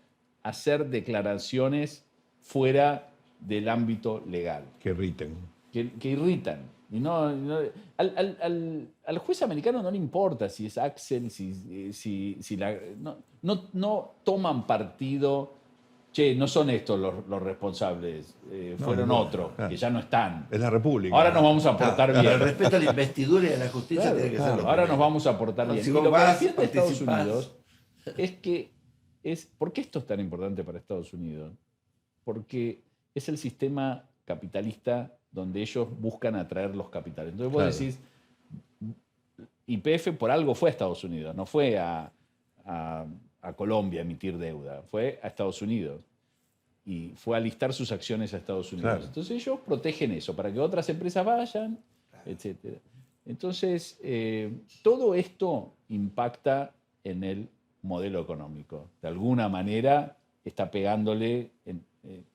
hacer declaraciones fuera del ámbito legal, Que irriten. que irritan. Y al juez americano no le importa si es Axel, no toman partido. Che, no son estos los responsables, fueron no, otros, claro. que ya no están. Es la República. Ahora nos vamos a portar Claro, bien. el respeto a la investidura y a la justicia Claro, tiene que claro. ser lo Ahora primero. nos vamos a portar No, bien. si Y vos lo que vas, defiende Estados participás. Unidos ¿por qué esto es tan importante para Estados Unidos? Porque es el sistema capitalista donde ellos buscan atraer los capitales. Entonces vos Claro. decís, YPF por algo fue a Estados Unidos, no fue a Colombia a emitir deuda, fue a Estados Unidos. Y fue a listar sus acciones a Estados Unidos. Claro. Entonces ellos protegen eso, para que otras empresas vayan, etc. Entonces, todo esto impacta en el modelo económico. De alguna manera está pegándole,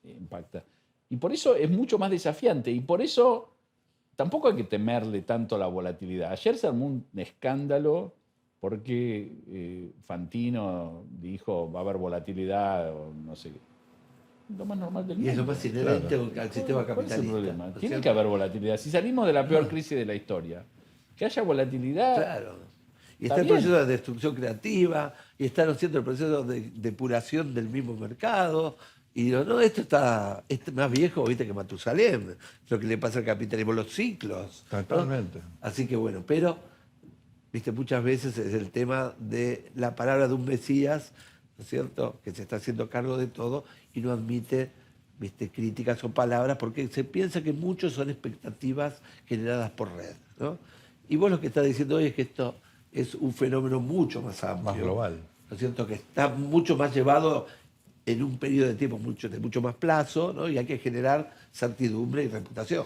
impacta. Y por eso es mucho más desafiante. Y por eso tampoco hay que temerle tanto a la volatilidad. Ayer se armó un escándalo porque Fantino dijo va a haber volatilidad o no sé qué. Lo más normal del Y mundo. es lo más inherente al sistema ¿Cuál es el capitalista. problema? ¿no es Tiene cierto? que haber volatilidad. Si salimos de la peor crisis de la historia, que haya volatilidad. Claro. Y Está está el bien. proceso de destrucción creativa, y está haciendo el proceso de depuración del mismo mercado. Y digo, no, esto es más viejo, viste, que Matusalén, lo que le pasa al capitalismo, los ciclos. ¿no? Totalmente. Así que bueno, pero, viste, muchas veces es el tema de la palabra de un Mesías, ¿no es cierto?, que se está haciendo cargo de todo y no admite, viste, críticas o palabras, porque se piensa que muchos son expectativas generadas por red, ¿no? Y vos lo que estás diciendo hoy es que esto es un fenómeno mucho más amplio. Más global. ¿No es cierto?, que está mucho más llevado en un periodo de tiempo de mucho más plazo, ¿no? Y hay que generar certidumbre y reputación.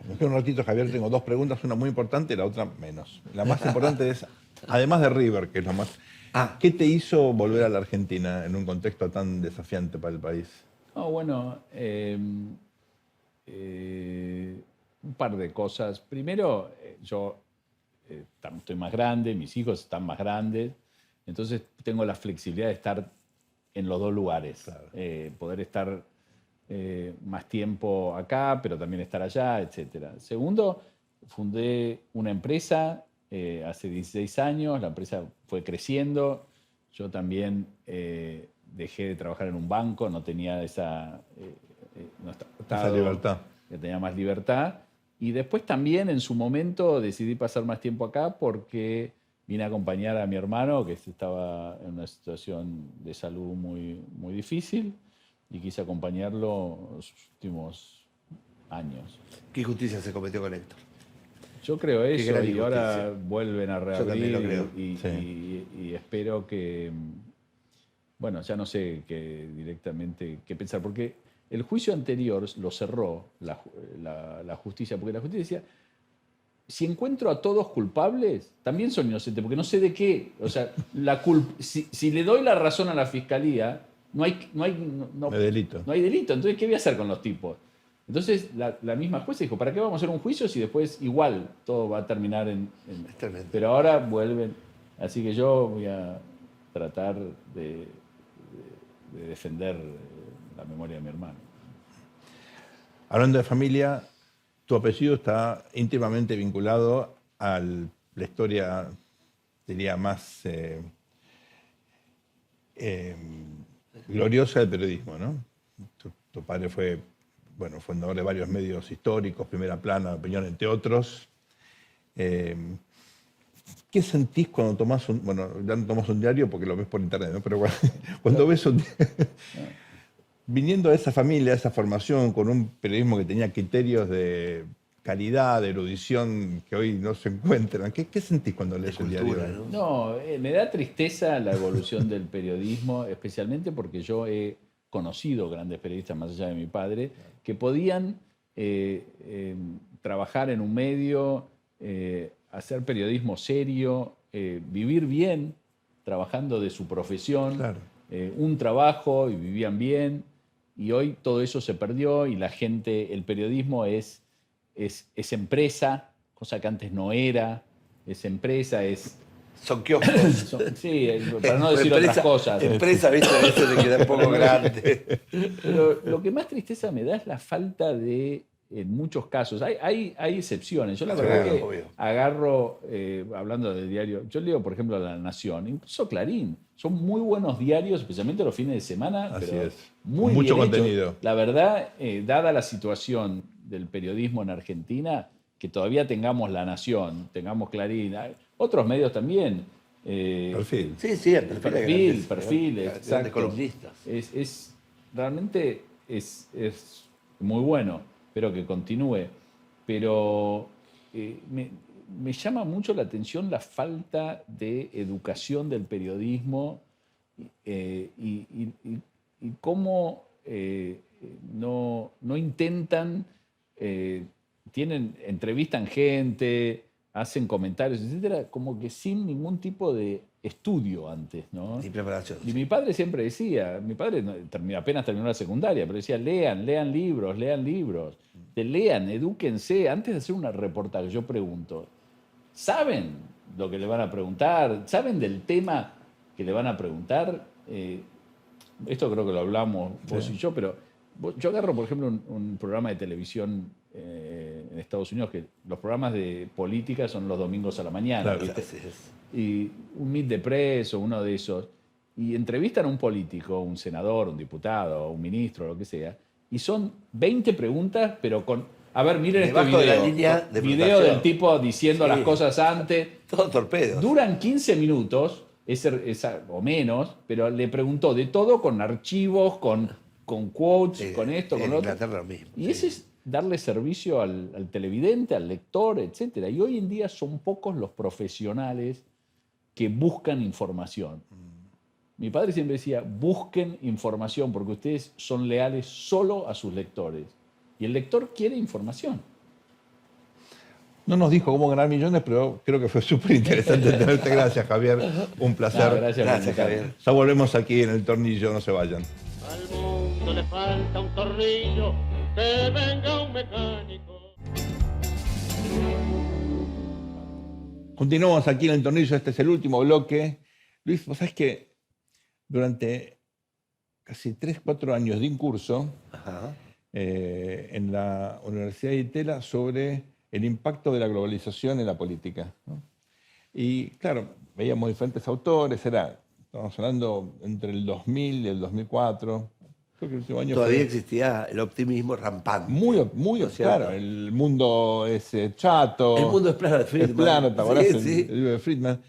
Me queda un ratito, Javier, tengo dos preguntas, una muy importante y la otra menos. La más importante es, además de River, que es lo más... ¿Qué te hizo volver a la Argentina en un contexto tan desafiante para el país? No, bueno, un par de cosas. Primero, yo estoy más grande, mis hijos están más grandes, entonces tengo la flexibilidad de estar en los dos lugares. Claro. Poder estar más tiempo acá, pero también estar allá, etc. Segundo, fundé una empresa hace 16 años, la empresa fue creciendo, yo también dejé de trabajar en un banco, no tenía esa libertad. Que tenía más libertad. Y después también en su momento decidí pasar más tiempo acá porque vine a acompañar a mi hermano que estaba en una situación de salud muy, muy difícil y quise acompañarlo los últimos años. ¿Qué injusticia se cometió con Héctor? Yo creo eso gran y ahora injusticia. vuelven a también lo reabrir creo. y espero que, bueno, ya no sé directamente qué pensar, porque el juicio anterior lo cerró la justicia, porque la justicia decía, si encuentro a todos culpables, también son inocentes, porque no sé de qué. O sea, si le doy la razón a la fiscalía, no hay delito. No hay delito. Entonces, ¿qué voy a hacer con los tipos? Entonces, la misma jueza dijo, ¿para qué vamos a hacer un juicio si después igual todo va a terminar en... Es tremendo. Pero ahora vuelven. Así que yo voy a tratar de defender la memoria de mi hermano. Hablando de familia, tu apellido está íntimamente vinculado a la historia, diría, más gloriosa del periodismo, ¿no? Tu padre fue, bueno, fundador de varios medios históricos, Primera Plana, Opinión, entre otros. ¿Qué sentís cuando tomás ya no tomás un diario porque lo ves por internet, ¿no? Pero cuando ves un viniendo de esa familia, de esa formación, con un periodismo que tenía criterios de calidad, de erudición que hoy no se encuentran, ¿qué sentís cuando lees el diario? Cultura, ¿no? No, me da tristeza la evolución del periodismo, especialmente porque yo he conocido grandes periodistas, más allá de mi padre, que podían trabajar en un medio, hacer periodismo serio, vivir bien, trabajando de su profesión, Claro. un trabajo y vivían bien. Y hoy todo eso se perdió y la gente, el periodismo es empresa, cosa que antes no era. es empresa, Son kioscos. sí, para no decir otras cosas. Empresa, viste, a veces le queda un poco grande. Pero lo que más tristeza me da es la falta en muchos casos, hay excepciones. Yo la verdad Claro, que obvio. agarro, hablando de diario, yo leo, por ejemplo, La Nación, incluso Clarín. Son muy buenos diarios, especialmente los fines de semana. Así pero es. Muy Mucho bien hechos. contenido. La verdad, dada la situación del periodismo en Argentina, que todavía tengamos La Nación, tengamos Clarín, otros medios también. Perfil. Sí, el perfil. Perfil, grandes exacto. columnistas. Realmente es muy bueno, espero que continúe, pero me llama mucho la atención la falta de educación del periodismo y cómo no intentan, entrevistan gente, hacen comentarios, etcétera, como que sin ningún tipo de estudio antes, ¿no? Y preparación. Y mi padre siempre decía, mi padre apenas terminó la secundaria, pero decía, lean libros, lean, edúquense. Antes de hacer una reportaje, yo pregunto, ¿saben lo que le van a preguntar? ¿Saben del tema que le van a preguntar? Esto creo que lo hablamos vos y yo, pero yo agarro, por ejemplo, un programa de televisión en Estados Unidos, que los programas de política son los domingos a la mañana, Claro, ¿viste? Así es. Y un Meet the Press o uno de esos, y entrevistan a un político, un senador, un diputado, un ministro, lo que sea, y son 20 preguntas, pero con... A ver, miren Debajo este de video. la línea de Video flotación. del tipo diciendo Sí. las cosas antes. Todos torpedos. Duran 15 minutos, o menos, pero le preguntó de todo con archivos, con quotes, con esto, en con lo otro. Inglaterra lo mismo. Y ese es darle servicio al televidente, al lector, etc. Y hoy en día son pocos los profesionales que buscan información. Mi padre siempre decía, busquen información porque ustedes son leales solo a sus lectores. Y el lector quiere información. No nos dijo cómo ganar millones, pero creo que fue súper interesante tenerte. Gracias, Javier. Un placer. No, gracias por Gracias, invitarme. Javier. Ya volvemos aquí en el tornillo, no se vayan. Al mundo le falta un tornillo, que venga un mecánico. Continuamos aquí en el tornillo, este es el último bloque. Luis, vos sabés que durante casi 3-4 años di un curso Ajá. en la Universidad de Itela sobre el impacto de la globalización en la política, ¿no? Y claro, veíamos diferentes autores, estábamos hablando entre el 2000 y el 2004. Creo que el último año Todavía fue existía el optimismo rampante. muy ¿No es cierto? claro, el mundo es chato. El mundo es plano de Friedman. Es plano, ¿te acordás? Sí, sí. El libro de Friedman.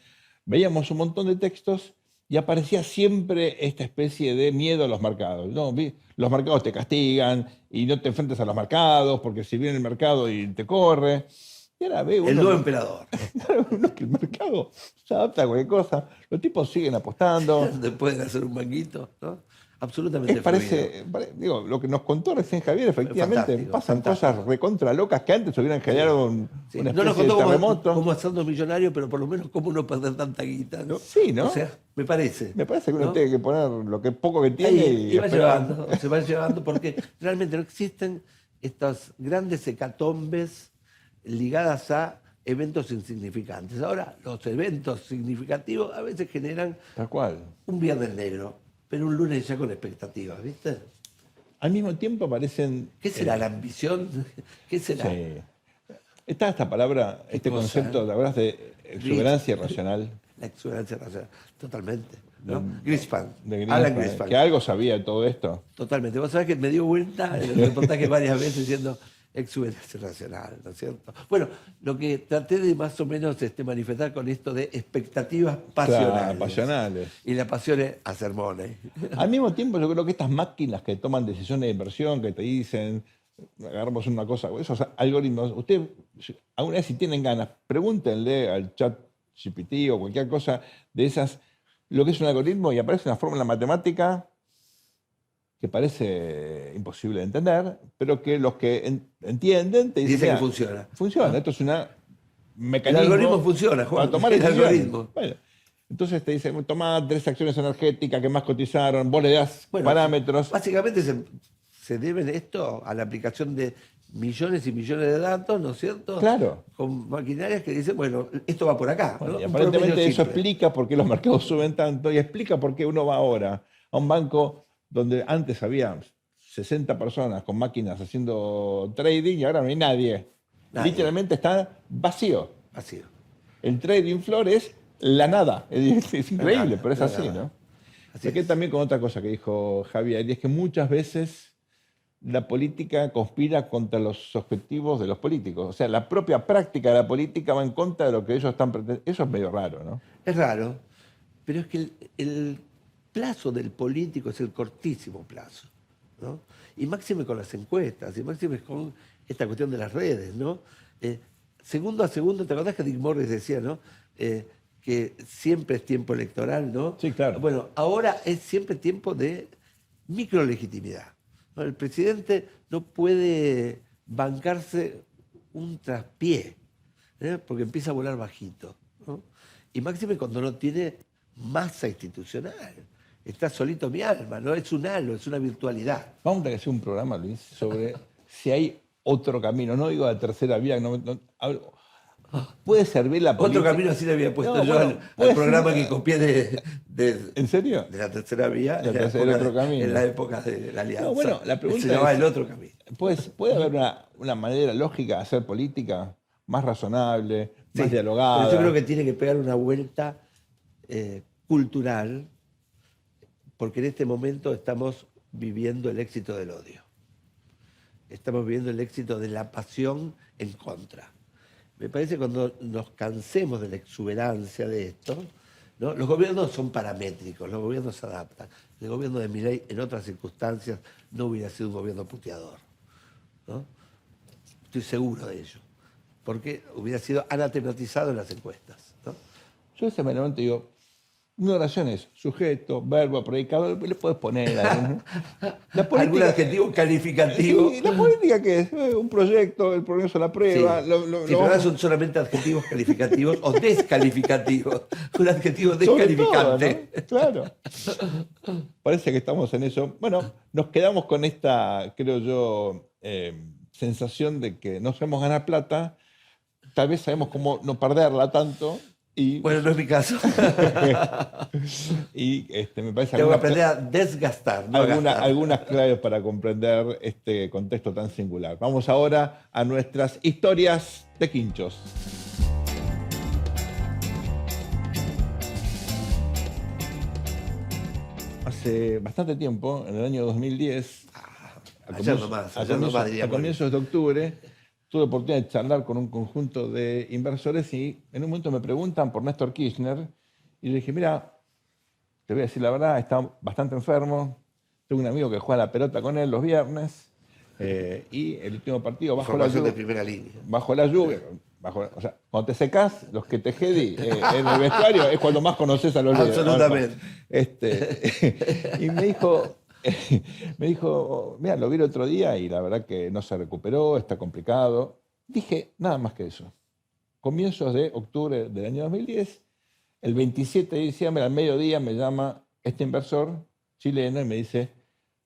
Veíamos un montón de textos y aparecía siempre esta especie de miedo a los mercados. No, los mercados te castigan y no te enfrentes a los mercados porque si viene el mercado y te corre. Y ahora ve uno, El nuevo emperador. uno que el mercado se adapta a cualquier cosa. Los tipos siguen apostando. Donde pueden hacer un manguito, ¿no? Absolutamente. Digo, lo que nos contó recién Javier, efectivamente, Fantástico, pasan fantástico. cosas recontra locas que antes hubieran generado Sí. una No nos especie de contó terremoto. cómo hacernos millonarios, pero por lo menos cómo no perder tanta guita, ¿no? Sí, ¿no? O sea, me parece. Me parece que uno ¿no? tiene que poner lo que poco que tiene Ahí, y va esperar. llevando, se va llevando, porque realmente no existen estas grandes hecatombes ligadas a eventos insignificantes. Ahora, los eventos significativos a veces generan Tal cual. un viernes negro, pero un lunes ya con expectativas, ¿viste? Al mismo tiempo aparecen... ¿Qué será la ambición? ¿Qué será? Sí. Está esta palabra, este cosa, concepto, ¿te acuerdas de exuberancia irracional? La exuberancia racional, totalmente. ¿no? Greenspan, De Alan Greenspan, Greenspan. que algo sabía de todo esto. Totalmente. Vos sabés que me dio vuelta en el reportaje varias veces diciendo exuberancia racional, ¿no es cierto? Bueno, lo que traté de más o menos manifestar con esto de expectativas pasionales. Claro, pasionales. Y la pasión es hacer money. Al mismo tiempo, yo creo que estas máquinas que toman decisiones de inversión, que te dicen, agarramos una cosa, esos algoritmos, ustedes, alguna vez si tienen ganas, pregúntenle al chat GPT o cualquier cosa de esas, lo que es un algoritmo y aparece una fórmula matemática que parece imposible de entender, pero que los que entienden te dicen Dice que "Mira, funciona. funciona, esto es un El mecanismo algoritmo funciona, Juan. para tomar el decisiones". algoritmo. Bueno, entonces te dice, toma 3 acciones energéticas que más cotizaron, vos le das Bueno, parámetros. Básicamente se deben esto a la aplicación de millones y millones de datos, ¿no es cierto? Claro. Con maquinarias que dicen, bueno, esto va por acá. Bueno, ¿no? y Un aparentemente promedio eso simple. explica por qué los mercados suben tanto y explica por qué uno va ahora a un banco donde antes había 60 personas con máquinas haciendo trading y ahora no hay nadie. Nadie. Literalmente está vacío. Así. El trading floor es la nada. Es increíble, nada, pero es la así, nada. ¿no? Así Me quedé es. también con otra cosa que dijo Javier, y es que muchas veces la política conspira contra los objetivos de los políticos. O sea, la propia práctica de la política va en contra de lo que ellos están pretendiendo. Eso es medio raro, ¿no? Es raro, pero es que el plazo del político es el cortísimo plazo, ¿no? Y máxime con las encuestas, y máxime con esta cuestión de las redes, ¿no? Segundo a segundo, ¿te acordás que Dick Morris decía, ¿no? Que siempre es tiempo electoral, ¿no? Sí, claro. Bueno, ahora es siempre tiempo de microlegitimidad, ¿no? El presidente no puede bancarse un traspié, porque empieza a volar bajito, ¿no? Y máxime cuando no tiene masa institucional. Está solito mi alma, no es un halo, es una virtualidad. Vamos a tener que hacer un programa, Luis, sobre si hay otro camino. No digo la tercera vía. Puede servir la política. Otro camino así le había puesto No, yo bueno, al puede programa ser- que copié ¿En serio? de la tercera vía La en tercera, época otro camino. en la época de la Alianza. No, bueno, la pregunta se llamaba es- el otro camino. Pues, ¿puede haber una manera lógica de hacer política más razonable, más Sí, dialogada? pero yo creo que tiene que pegar una vuelta cultural, porque en este momento estamos viviendo el éxito del odio. Estamos viviendo el éxito de la pasión en contra. Me parece que cuando nos cansemos de la exuberancia de esto, ¿no? Los gobiernos son paramétricos, los gobiernos se adaptan. El gobierno de Milei en otras circunstancias no hubiera sido un gobierno puteador, ¿no? Estoy seguro de ello, porque hubiera sido anatematizado en las encuestas, ¿no? Yo ese momento digo, una oración es sujeto, verbo, predicado, le puedes poner algún- La Algún adjetivo calificativo. Sí, ¿la política qué es? Un proyecto, el progreso de la Sí. prueba. Sí, pero ahora son solamente adjetivos calificativos o descalificativos. Un adjetivo Sobre todo, descalificante. ¿no? Claro. Parece que estamos en eso. Bueno, nos quedamos con esta, creo yo, sensación de que no sabemos ganar plata, tal vez sabemos cómo no perderla tanto y, Bueno, no es mi caso. y me parece Tengo que algunas, aprender a desgastar, no a gastar. algunas claves para comprender este contexto tan singular. Vamos ahora a nuestras historias de quinchos. Hace bastante tiempo, en el año 2010, Ayer nomás, diría a Morris. comienzos de octubre, tuve la oportunidad de charlar con un conjunto de inversores y en un momento me preguntan por Néstor Kirchner y le dije, mira, te voy a decir la verdad, está bastante enfermo, tengo un amigo que juega a la pelota con él los viernes y el último partido bajo la Información de lluvia. primera línea. Bajo la lluvia, o sea, cuando te secás, los que te jedi en el vestuario es cuando más conoces a los líderes. Absolutamente. Y me dijo, mira, lo vi el otro día y la verdad que no se recuperó, está complicado. Dije nada más que eso. Comienzos de octubre del año 2010, el 27 de diciembre al mediodía me llama este inversor chileno y me dice,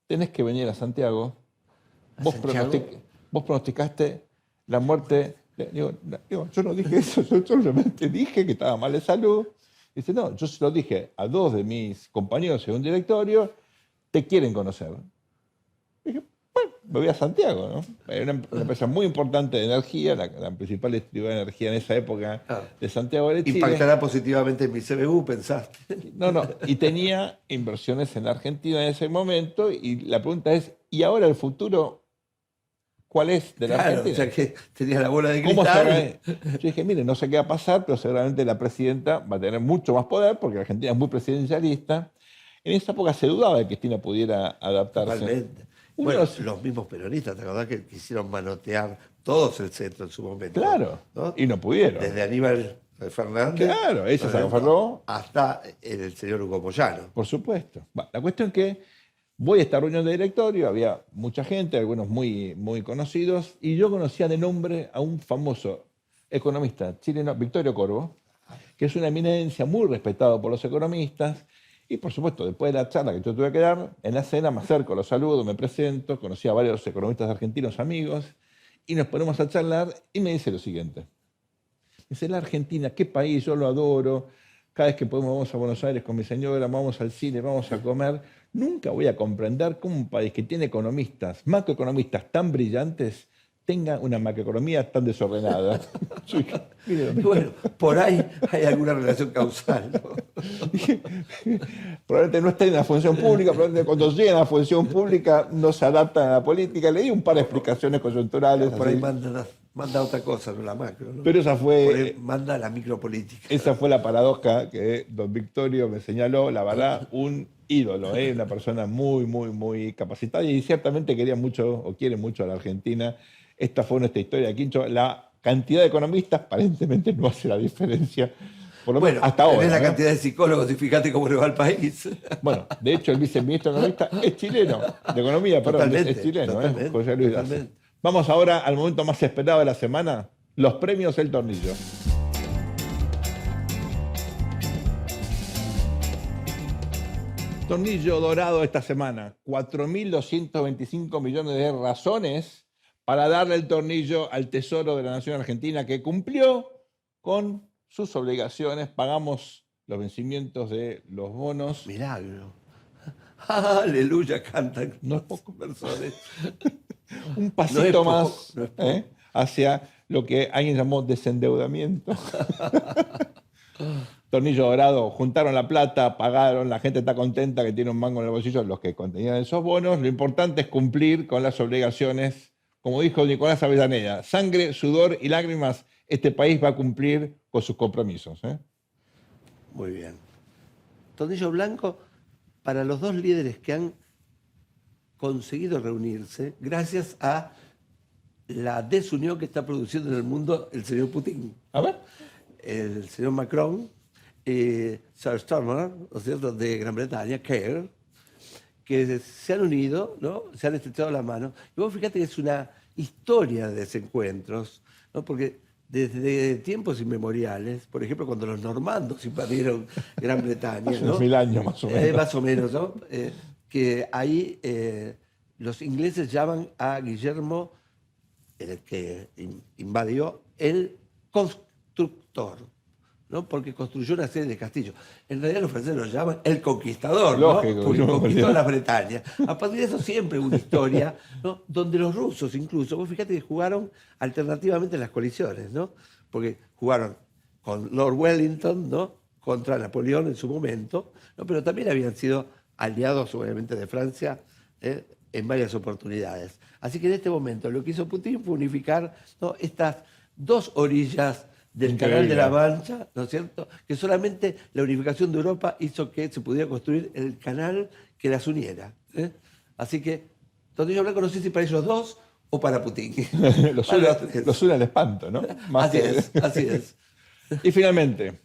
tenés que venir a Santiago. Vos, Santiago? vos pronosticaste la muerte. Digo, yo no dije eso, yo solamente dije que estaba mal de salud. Dice, no, yo se lo dije a dos de mis compañeros en un directorio, te quieren conocer. Dije, bueno, me voy a Santiago, ¿no? Era una empresa muy importante de energía, la principal distribuidora de energía en esa época Ah. de Santiago de Chile. Impactará positivamente en mi CBU, pensaste. No, y tenía inversiones en la Argentina en ese momento y la pregunta es, ¿y ahora el futuro cuál es de la Claro, Argentina? o sea que tenía la bola de ¿Cómo cristal. Yo dije, mire, no sé qué va a pasar, pero seguramente la presidenta va a tener mucho más poder porque la Argentina es muy presidencialista. En esa época se dudaba de que Cristina pudiera adaptarse. Totalmente. Uno Bueno, de los- los mismos peronistas, ¿te acordás que quisieron manotear todos el centro en su momento? Claro, ¿no? y no pudieron. Desde Aníbal Fernández. Claro, ella se ¿no? aferró. Hasta el señor Hugo Moyano. Por supuesto. Bueno, la cuestión es que voy a esta reunión de directorio, había mucha gente, algunos muy, muy conocidos, y yo conocía de nombre a un famoso economista chileno, Victorio Corvo, que es una eminencia muy respetado por los economistas, Y por supuesto, después de la charla que yo tuve que dar, en la cena me acerco, los saludo, me presento, conocí a varios economistas argentinos amigos, y nos ponemos a charlar y me dice lo siguiente. Dice, la Argentina, qué país, yo lo adoro. Cada vez que podemos vamos a Buenos Aires con mi señora, vamos al cine, vamos a comer. Nunca voy a comprender cómo un país que tiene economistas, macroeconomistas tan brillantes, tenga una macroeconomía tan desordenada. Bueno, por ahí hay alguna relación causal, ¿no? Probablemente no estén en la función pública, probablemente cuando lleguen a la función pública no se adaptan a la política. Le di un par de explicaciones coyunturales. Por ahí así. manda otra cosa, no la macro, ¿no? Pero esa Por ahí fue, manda la micropolítica. esa fue la paradoja que don Victorio me señaló. La verdad, un ídolo, una persona muy, muy, muy capacitada y ciertamente quería mucho o quiere mucho a la Argentina. Esta fue nuestra historia de Quincho. La cantidad de economistas aparentemente no hace la diferencia, por lo menos Bueno, hasta ahora. tenés la ¿no? cantidad de psicólogos y fíjate cómo le va al país. Bueno, de hecho el viceministro economista es chileno, de economía, perdón, Totalmente, es chileno, totalmente, José Luis Daza. totalmente. Vamos ahora al momento más esperado de la semana, los premios El Tornillo. Tornillo dorado esta semana, 4.225 millones de razones para darle el tornillo al Tesoro de la Nación Argentina, que cumplió con sus obligaciones. Pagamos los vencimientos de los bonos. Milagro. Aleluya, cantan No es los poco. inversores. Un No pasito es poco, más no es poco. hacia lo que alguien llamó desendeudamiento. Tornillo dorado, juntaron la plata, pagaron, la gente está contenta que tiene un mango en el bolsillo, los que contenían esos bonos. Lo importante es cumplir con las obligaciones, como dijo Nicolás Avellaneda, sangre, sudor y lágrimas, este país va a cumplir con sus compromisos. Muy bien. Tornillo blanco para los dos líderes que han conseguido reunirse gracias a la desunión que está produciendo en el mundo el señor Putin. A ver. El señor Macron y Sir Starmer, ¿no es cierto?, de Gran Bretaña, Kerr, que se han unido, ¿no? Se han estrechado la mano. Y vos fíjate que es una historia de desencuentros, ¿no? Porque desde tiempos inmemoriales, por ejemplo, cuando los normandos invadieron Gran Bretaña, Hace ¿no? unos 1000 años más o menos. Más o menos, ¿no? Que ahí los ingleses llaman a Guillermo, el que invadió, el constructor, ¿no? Porque construyó una serie de castillos. En realidad los franceses lo llaman el conquistador, ¿no? Lógico, Porque no, conquistó no. la Bretaña. A partir de eso siempre hubo una historia, ¿no? Donde los rusos incluso, vos fíjate que jugaron alternativamente en las coaliciones, ¿no? Porque jugaron con Lord Wellington, ¿no? Contra Napoleón en su momento, ¿no? Pero también habían sido aliados obviamente de Francia en varias oportunidades. Así que en este momento lo que hizo Putin fue unificar, ¿no? Estas dos orillas del Canal de la Mancha, ¿no es cierto? Que solamente la unificación de Europa hizo que se pudiera construir el canal que las uniera. Así que, Tornillo Blanco, no sé si para ellos dos o para Putin. Los une al espanto, ¿no? Más Así que- es, así es. Y finalmente,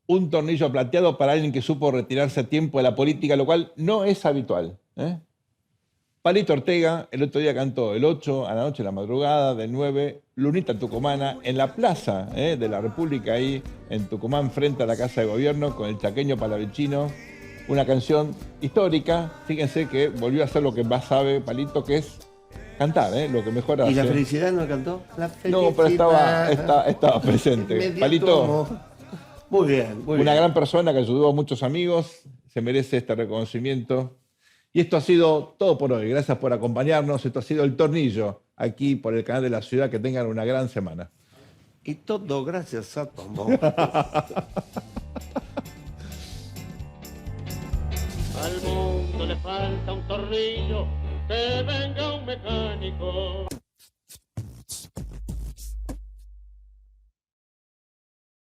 un tornillo plateado para alguien que supo retirarse a tiempo de la política, lo cual no es habitual. Palito Ortega el otro día cantó el 8 a la noche, la madrugada, del 9, Lunita Tucumana, en la plaza de la República, ahí en Tucumán, frente a la Casa de Gobierno, con el chaqueño palavecino. Una canción histórica. Fíjense que volvió a hacer lo que más sabe Palito, que es cantar, lo que mejor hace. ¿Y la felicidad no la cantó? La No, pero felicidad. estaba presente. Me dio Palito, como- Muy bien, muy una bien. gran persona que ayudó a muchos amigos, se merece este reconocimiento. Y esto ha sido todo por hoy. Gracias por acompañarnos. Esto ha sido El Tornillo, aquí por el canal de la ciudad. Que tengan una gran semana. Y todo gracias a Tombo. Al mundo le falta un tornillo, que venga un mecánico.